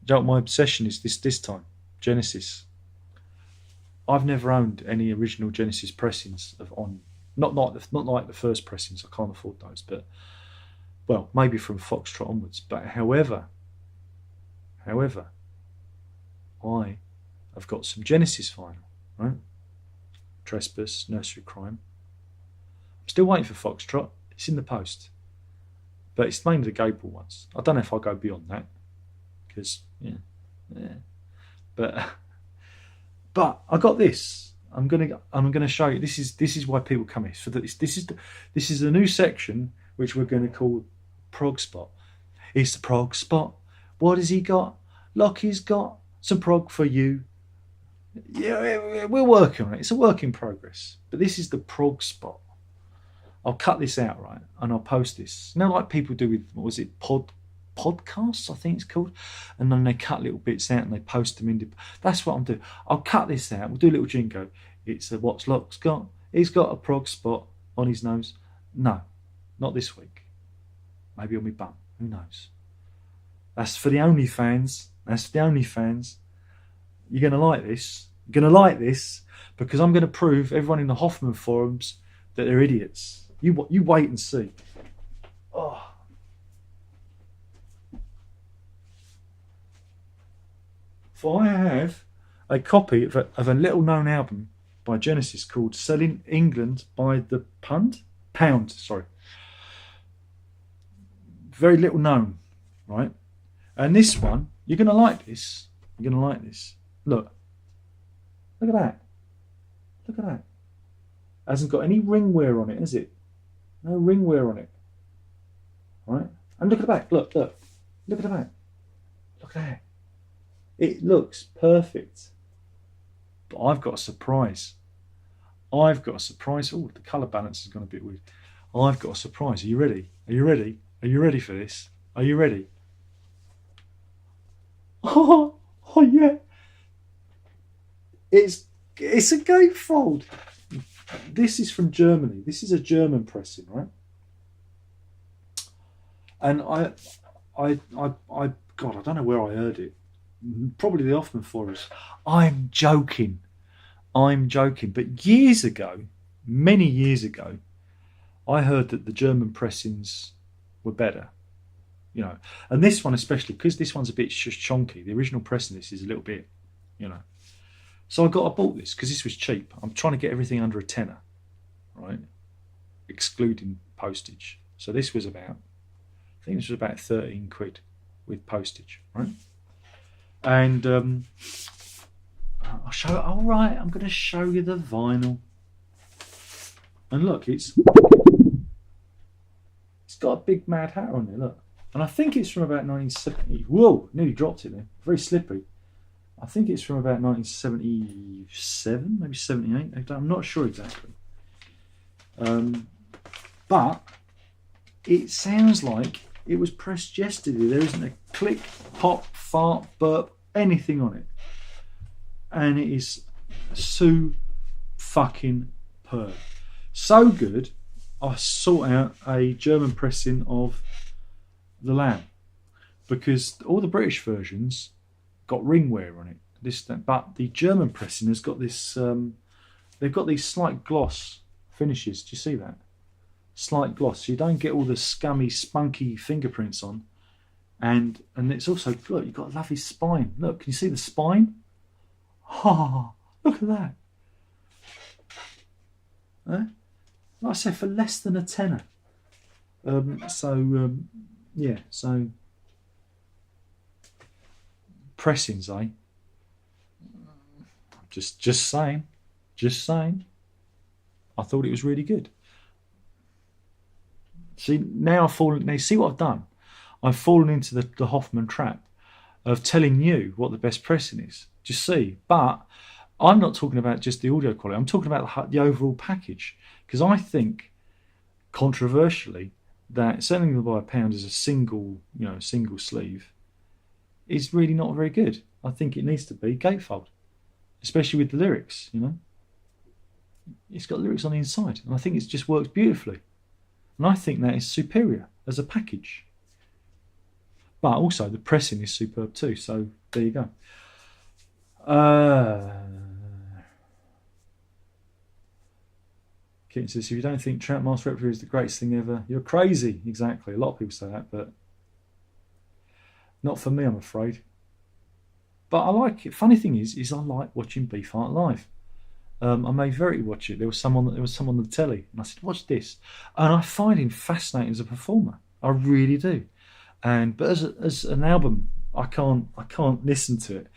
Speaker 1: know what my obsession is this time? Genesis. I've never owned any original Genesis pressings not like the first pressings. I can't afford those, but well, maybe from Foxtrot onwards. But however, I have got some Genesis vinyl, right? Trespass, Nursery Crime. I'm still waiting for Foxtrot. It's in the post, but it's mainly the Gable ones. I don't know if I'll go beyond that because But I got this. I'm gonna show you. This is why people come here. So this is the new section which we're going to call Prog Spot. It's the Prog Spot. What has he got? Lockie's got some prog for you. Yeah, we're working on it. It's a work in progress. But this is the Prog Spot. I'll cut this out, right, and I'll post this. You know, like people do with, what was it, podcasts, I think it's called, and then they cut little bits out and they post them in. That's what I'm doing. I'll cut this out. We'll do a little jingo. It's a what's Locke's got. He's got a prog spot on his nose. No, not this week. Maybe on my bum. Who knows? That's for the OnlyFans. That's for the OnlyFans. You're going to like this. You're going to like this because I'm going to prove everyone in the Hoffman forums that they're idiots. You wait and see. Oh. For I have a copy of a little-known album by Genesis called Selling England by the Pound. Sorry. Very little known, right? And this one, you're going to like this. You're going to like this. Look at that. Look at that. Hasn't got any ring wear on it, has it? No ring wear on it. Right? And look at the back. Look at the back. Look at that. It looks perfect. But I've got a surprise. Oh, the colour balance has gone a bit weird. I've got a surprise. Are you ready? Are you ready? Are you ready for this? Are you ready? Oh yeah. It's a gatefold. This is from Germany. This is a German pressing, right? And I God, I don't know where I heard it. Probably the Hoffman forums. I'm joking. But years ago, many years ago, I heard that the German pressings were better. You know, and this one especially, because this one's a bit chonky. The original pressing this is a little bit, you know. So I bought this because this was cheap. I'm trying to get everything under a tenner, right? Excluding postage. So this was about, I think this was about 13 quid with postage, right? And I'll show it. All right, I'm going to show you the vinyl. And look, it's got a big mad hat on it, look. And I think it's from about 1970. Whoa, nearly dropped it there. Very slippery. I think it's from about 1977, maybe 78. I'm not sure exactly. But it sounds like it was pressed yesterday. There isn't a click, pop, fart, burp, anything on it. And it is so fucking superb. So good, I sought out a German pressing of The Lamb, because all the British versions got ring wear on it. But the German pressing has got this. They've got these slight gloss finishes. Do you see that? Slight gloss, so you don't get all the scummy, spunky fingerprints on. And it's also, look, you've got a lovely spine. Look, can you see the spine? Oh, look at that. Like I said, for less than a tenner. Yeah, so pressings, eh? Just saying. I thought it was really good. See, now see what I've done? I've fallen into the Hoffman trap of telling you what the best pressing is. Just see. But I'm not talking about just the audio quality. I'm talking about the overall package. Because I think, controversially, that Selling by a Pound is a single sleeve is really not very good. I think it needs to be gatefold, especially with the lyrics. You know, it's got lyrics on the inside, and I think it just works beautifully. And I think that is superior as a package. But also the pressing is superb too. So there you go. Keaton says, if you don't think Trampmaster Replica is the greatest thing ever, you're crazy. Exactly. A lot of people say that, but not for me, I'm afraid. But I like it. Funny thing is I like watching Beefheart live. I may very watch it. There was some on the telly, and I said, "Watch this," and I find him fascinating as a performer. I really do. But as an album, I can't listen to it.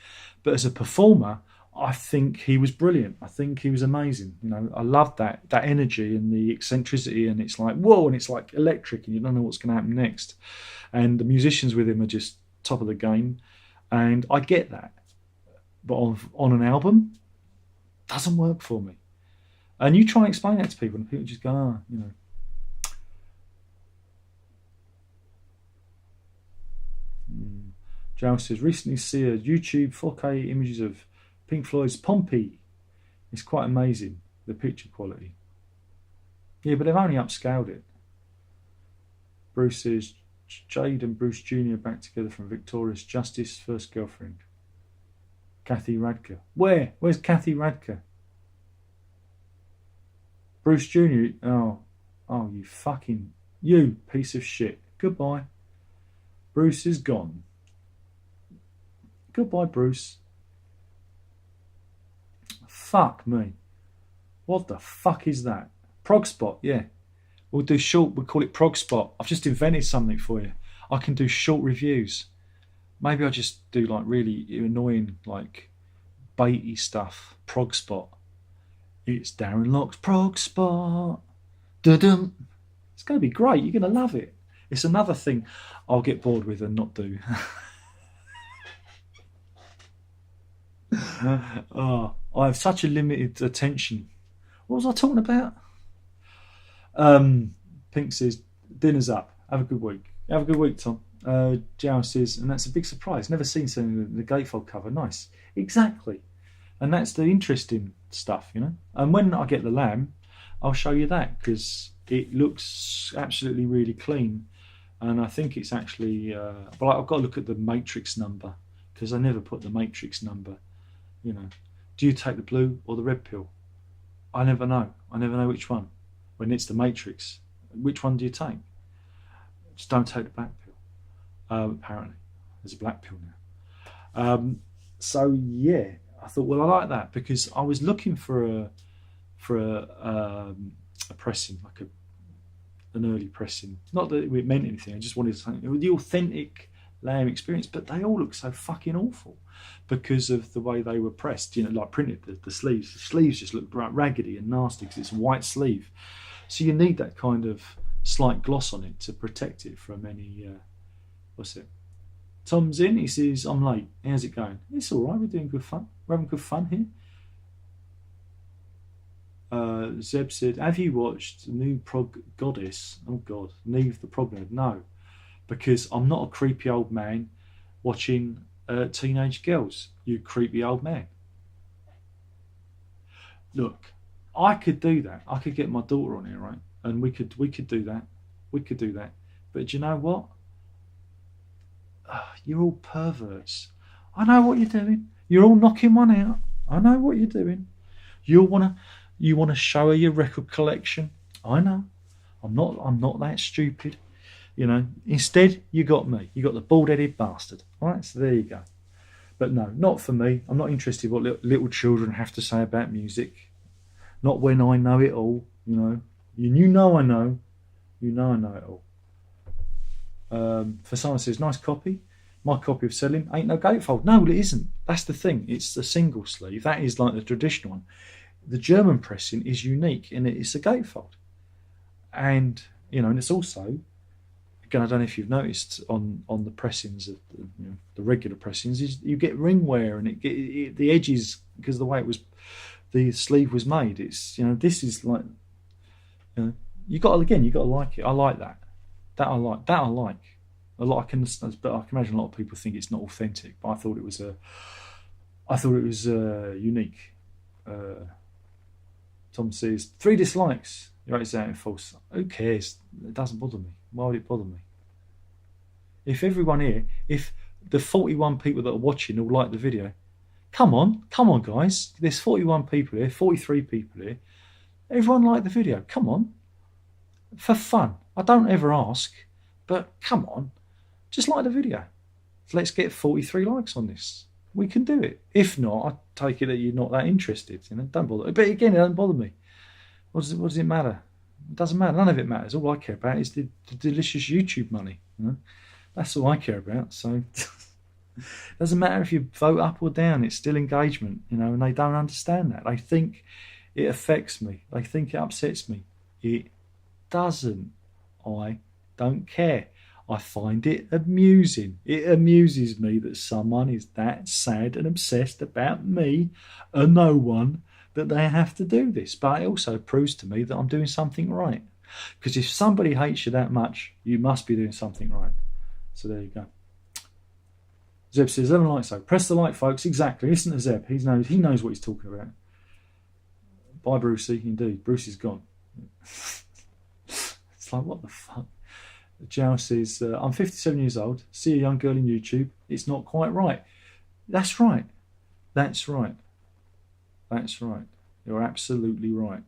Speaker 1: But as a performer, I think he was brilliant. I think he was amazing. You know, I loved that energy and the eccentricity, and it's like whoa, and it's like electric, and you don't know what's going to happen next. And the musicians with him are just top of the game, and I get that. But on an album, doesn't work for me. And you try and explain that to people, and people just go, Joe says, recently see a YouTube 4K images of Pink Floyd's Pompey. It's quite amazing, the picture quality. Yeah, but they've only upscaled it. Bruce says, Jade and Bruce Jr. back together from Victoria's Justice first girlfriend. Kathy Radke. Where? Where's Kathy Radke? Bruce Jr. Oh, you piece of shit. Goodbye. Bruce is gone. Goodbye, Bruce. Fuck me. What the fuck is that? Prog Spot, yeah. We'll call it Prog Spot. I've just invented something for you. I can do short reviews. Maybe I'll just do like really annoying, like baity stuff. Prog Spot. It's Darren Locke's Prog Spot. Da-dum. It's going to be great. You're going to love it. It's another thing I'll get bored with and not do. Oh, I have such a limited attention. What was I talking about? Pink says, dinner's up. Have a good week. Have a good week, Tom. Jow says, and that's a big surprise. Never seen something in the gatefold cover. Nice. Exactly. And that's the interesting stuff, you know. And when I get the lamb, I'll show you that because it looks absolutely really clean. And I think it's actually, but I've got to look at the matrix number because I never put the matrix number. You know, do you take the blue or the red pill? I never know. I never know which one. When it's the matrix, which one do you take? Just don't take the black pill. Apparently, there's a black pill now. So yeah, I thought, well, I like that because I was looking for a pressing, like an early pressing. Not that it meant anything. I just wanted something, the authentic lamb experience. But they all look so fucking awful because of the way they were pressed. You know, like printed the sleeves. The sleeves just look raggedy and nasty because it's a white sleeve. So you need that kind of slight gloss on it to protect it from any. What's it? Tom's in. He says, "I'm late. How's it going?" It's all right. We're doing good fun. We're having good fun here. Zeb said, "Have you watched the new Prog Goddess?" Oh God, Neve the Prog Nerd. No, because I'm not a creepy old man watching teenage girls. You creepy old man. Look, I could do that. I could get my daughter on here, right? And we could do that. We could do that. But do you know what? You're all perverts. I know what you're doing. You're all knocking one out. I know what you're doing. You wanna show her your record collection. I know. I'm not that stupid. You know. Instead, you got me. You got the bald-headed bastard. All right. So there you go. But no, not for me. I'm not interested in what little children have to say about music. Not when I know it all. You know. You know I know. You know I know it all. For someone says, nice copy. My copy of Selling ain't no gatefold. No, well, it isn't. That's the thing. It's a single sleeve. That is like the traditional one. The German pressing is unique in that it's a gatefold. And, you know, and it's also, again, I don't know if you've noticed on the pressings of the regular pressings, is you get ring wear and the edges, because of the way the sleeve was made, it's, you know, this is like, you know, you got to like it. I like that. That I like. A lot I can imagine a lot of people think it's not authentic, but I thought it was unique. Tom says 3 dislikes. He writes out in false. Who cares? It doesn't bother me. Why would it bother me? If everyone here, if the 41 people that are watching all like the video, come on guys. There's 41 people here, 43 people here. Everyone like the video. Come on. For fun. I don't ever ask, but come on. Just like the video. Let's get 43 likes on this. We can do it. If not, I take it that you're not that interested. You know, don't bother. But again, it doesn't bother me. What does it matter? It doesn't matter. None of it matters. All I care about is the delicious YouTube money. You know? That's all I care about. So it doesn't matter if you vote up or down. It's still engagement. You know, and they don't understand that. They think it affects me. They think it upsets me. It doesn't. I don't care. I find it amusing. It amuses me that someone is that sad and obsessed about me, a no one, that they have to do this. But it also proves to me that I'm doing something right. Because if somebody hates you that much, you must be doing something right. So there you go. Zeb says, "Let him like so. Press the like, folks. Exactly. Listen to Zeb. He knows what he's talking about." Bye, Brucey. Indeed, Brucey's gone. It's like, what the fuck? Jow says, "I'm 57 years old. See a young girl in YouTube. It's not quite right." That's right. That's right. That's right. You're absolutely right.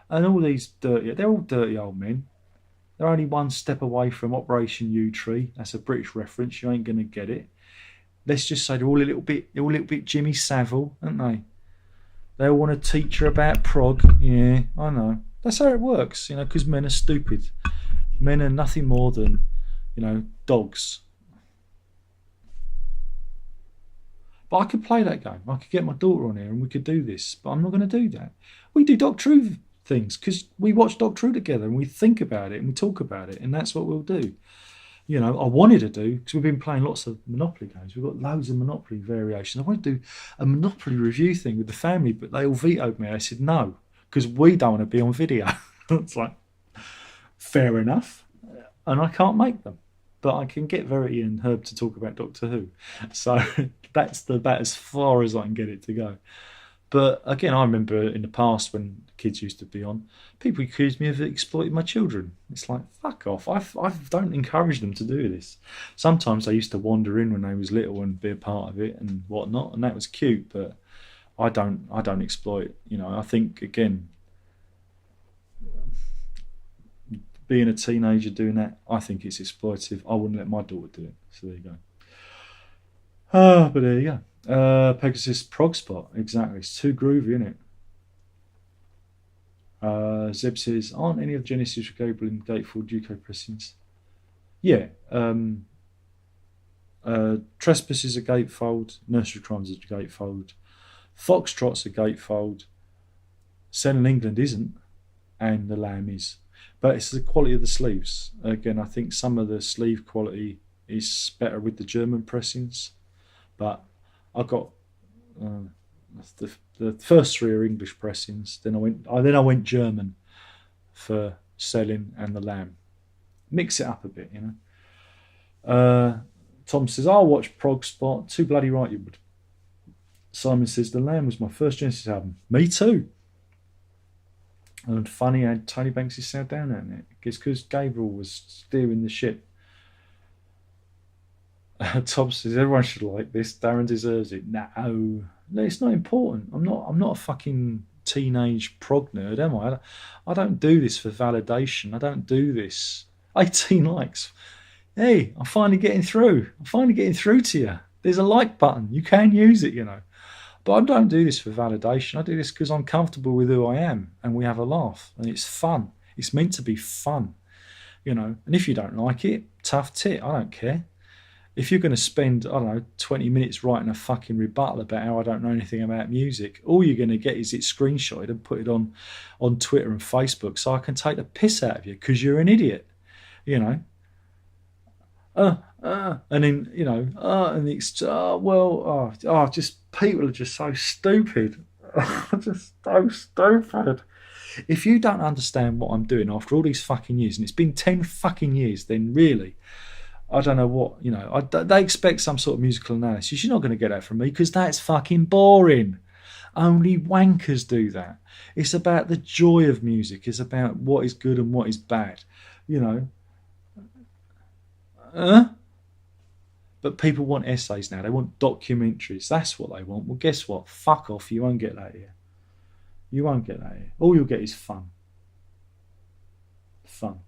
Speaker 1: And all these they're all dirty old men. They're only one step away from Operation U Tree. That's a British reference. You ain't gonna get it. Let's just say they're all a little bit Jimmy Savile, aren't they? They all want to teach you about prog. Yeah, I know. That's how it works, because men are stupid. Men are nothing more than, dogs. But I could play that game. I could get my daughter on here and we could do this. But I'm not going to do that. We do Doctor Who things because we watch Doctor Who together and we think about it and we talk about it. And that's what we'll do. I wanted to do, because we've been playing lots of Monopoly games. We've got loads of Monopoly variations. I wanted to do a Monopoly review thing with the family, but they all vetoed me. I said no, because we don't want to be on video. It's like, fair enough. And I can't make them. But I can get Verity and Herb to talk about Doctor Who. So that's about as far as I can get it to go. But again, I remember in the past when kids used to be on, people accused me of exploiting my children. It's like, fuck off. I don't encourage them to do this. Sometimes they used to wander in when they was little and be a part of it and whatnot, and that was cute, but I don't exploit. I think, again, being a teenager doing that, I think it's exploitative. I wouldn't let my daughter do it. So there you go. But there you go. Pegasus Prog Spot. Exactly. It's too groovy, isn't it? Zeb says, aren't any of the Genesis regable in gatefold UK pressings? Yeah. Trespass is a gatefold. Nursery Crimes is a gatefold. Foxtrot's a gatefold. Sen in England isn't. And The Lamb is. But it's the quality of the sleeves. Again, I think some of the sleeve quality is better with the German pressings. But I got the first three are English pressings. Then I went German for Selling and The Lamb. Mix it up a bit, Tom says, I'll watch Prog Spot. Too bloody right you would. Simon says, The Lamb was my first Genesis album. Me too. And funny had Tony Banks' sound down on it. It's because Gabriel was steering the ship. Tom says, everyone should like this. Darren deserves it. No, it's not important. I'm not a fucking teenage prog nerd, am I? I don't do this for validation. I don't do this. 18 likes. Hey, I'm finally getting through. I'm finally getting through to you. There's a like button. You can use it, But I don't do this for validation. I do this because I'm comfortable with who I am and we have a laugh and it's fun. It's meant to be fun, And if you don't like it, tough tit. I don't care. If you're going to spend, 20 minutes writing a fucking rebuttal about how I don't know anything about music, all you're going to get is it screenshotted and put it on Twitter and Facebook so I can take the piss out of you because you're an idiot, and then, and it's, just people are just so stupid. Just so stupid. If you don't understand what I'm doing after all these fucking years, and it's been 10 fucking years, then really, I don't know what, they expect some sort of musical analysis. You're not going to get that from me because that's fucking boring. Only wankers do that. It's about the joy of music. It's about what is good and what is bad, But people want essays now. They want documentaries. That's what they want. Well, guess what? Fuck off. You won't get that here. You won't get that here. All you'll get is fun. Fun.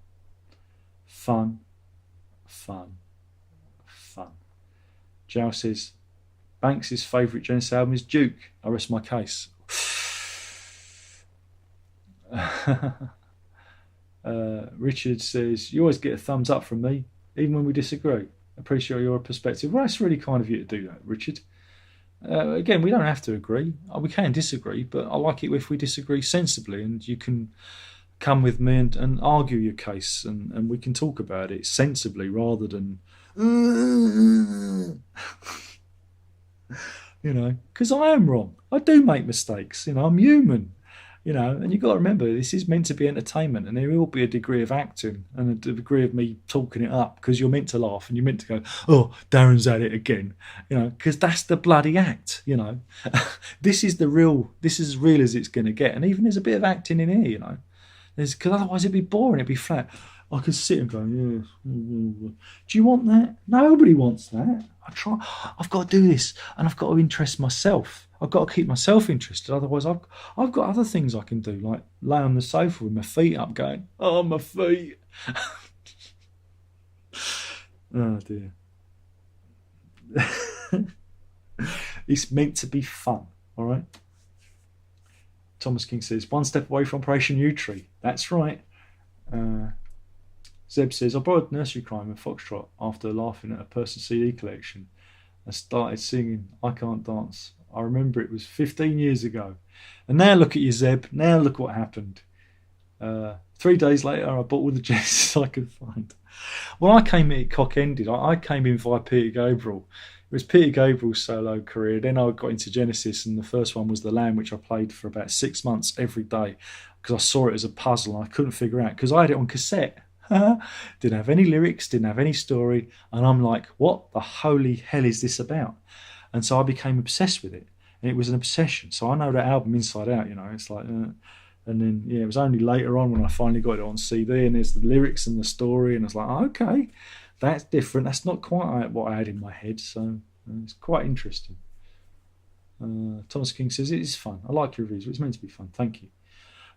Speaker 1: Fun. Fun. Fun. Jow says, Banks' favourite Genesis album is Duke. I rest my case. Richard says, you always get a thumbs up from me, even when we disagree. Appreciate your perspective. Well, that's really kind of you to do that, Richard. Again, we don't have to agree. We can disagree, but I like it if we disagree sensibly and you can come with me and argue your case and we can talk about it sensibly rather than, because I am wrong. I do make mistakes. I'm human. You know, and you've got to remember, this is meant to be entertainment, and there will be a degree of acting and a degree of me talking it up because you're meant to laugh and you're meant to go, oh, Darren's at it again, you know, because that's the bloody act, you know. This is as real as it's going to get. And even there's a bit of acting in here, you know, because otherwise it'd be boring, it'd be flat. I could sit and go, yeah. Do you want that? Nobody wants that. I've got to do this, and I've got to interest myself. I've got to keep myself interested. Otherwise, I've got other things I can do, like lay on the sofa with my feet up, going, oh, my feet. Oh dear. It's meant to be fun, all right. Thomas King says, one step away from Operation U Tree. That's right. Zeb says, I borrowed Nursery Crime and Foxtrot after laughing at a person's CD collection. I started singing I Can't Dance. I remember it was 15 years ago. And now look at you, Zeb. Now look what happened. 3 days later, I bought all the Genesis I could find. Well, I came in cock-ended. I came in via Peter Gabriel. It was Peter Gabriel's solo career. Then I got into Genesis, and the first one was The Lamb, which I played for about 6 months every day because I saw it as a puzzle and I couldn't figure out because I had it on cassette. Didn't have any lyrics, didn't have any story, and I'm like, what the holy hell is this about? And so I became obsessed with it, and it was an obsession. So I know that album inside out, you know. It's like, and then it was only later on when I finally got it on CD, and there's the lyrics and the story, and I was like, oh, okay, that's different. That's not quite what I had in my head. So it's quite interesting. Thomas King says it is fun. I like your reviews. It's meant to be fun. Thank you.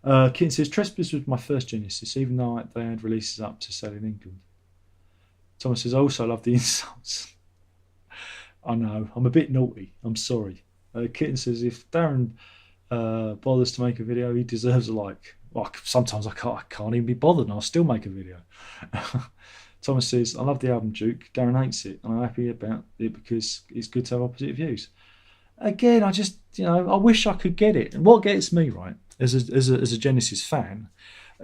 Speaker 1: Kitten says, Trespass was my first Genesis, even though they had releases up to sell in England. Thomas says, I also love the insults. I know, I'm a bit naughty. I'm sorry. Kitten says, if Darren bothers to make a video, he deserves a like. Well, sometimes I can't even be bothered, and I'll still make a video. Thomas says, I love the album Duke. Darren hates it, and I'm happy about it because it's good to have opposite views. Again, I just, I wish I could get it. And what gets me, right, as a Genesis fan,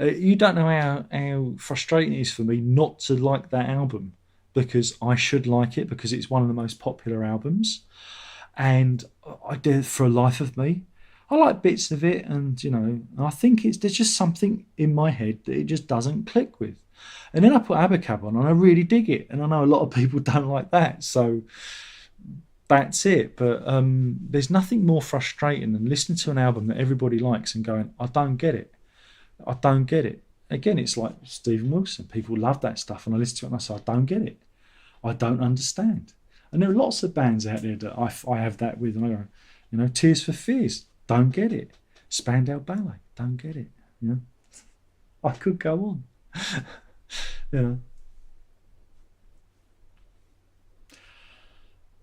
Speaker 1: you don't know how frustrating it is for me not to like that album, because I should like it because it's one of the most popular albums, and I did for a life of me. I like bits of it, and I think there's just something in my head that it just doesn't click with. And then I put Abacab on, and I really dig it, and I know a lot of people don't like that, so that's it. But there's nothing more frustrating than listening to an album that everybody likes and going, I don't get it. I don't get it. Again, it's like Stephen Wilson. People love that stuff, and I listen to it and I say, I don't get it. I don't understand. And there are lots of bands out there that I have that with, and I go, Tears for Fears, don't get it. Spandau Ballet, don't get it. I could go on.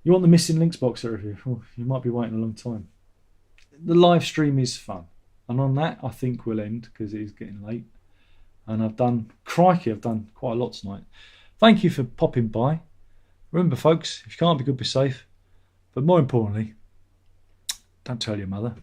Speaker 1: You want the Missing Links box set review? Well, you might be waiting a long time. The live stream is fun. And on that, I think we'll end because it is getting late. And I've done quite a lot tonight. Thank you for popping by. Remember, folks, if you can't be good, be safe. But more importantly, don't tell your mother.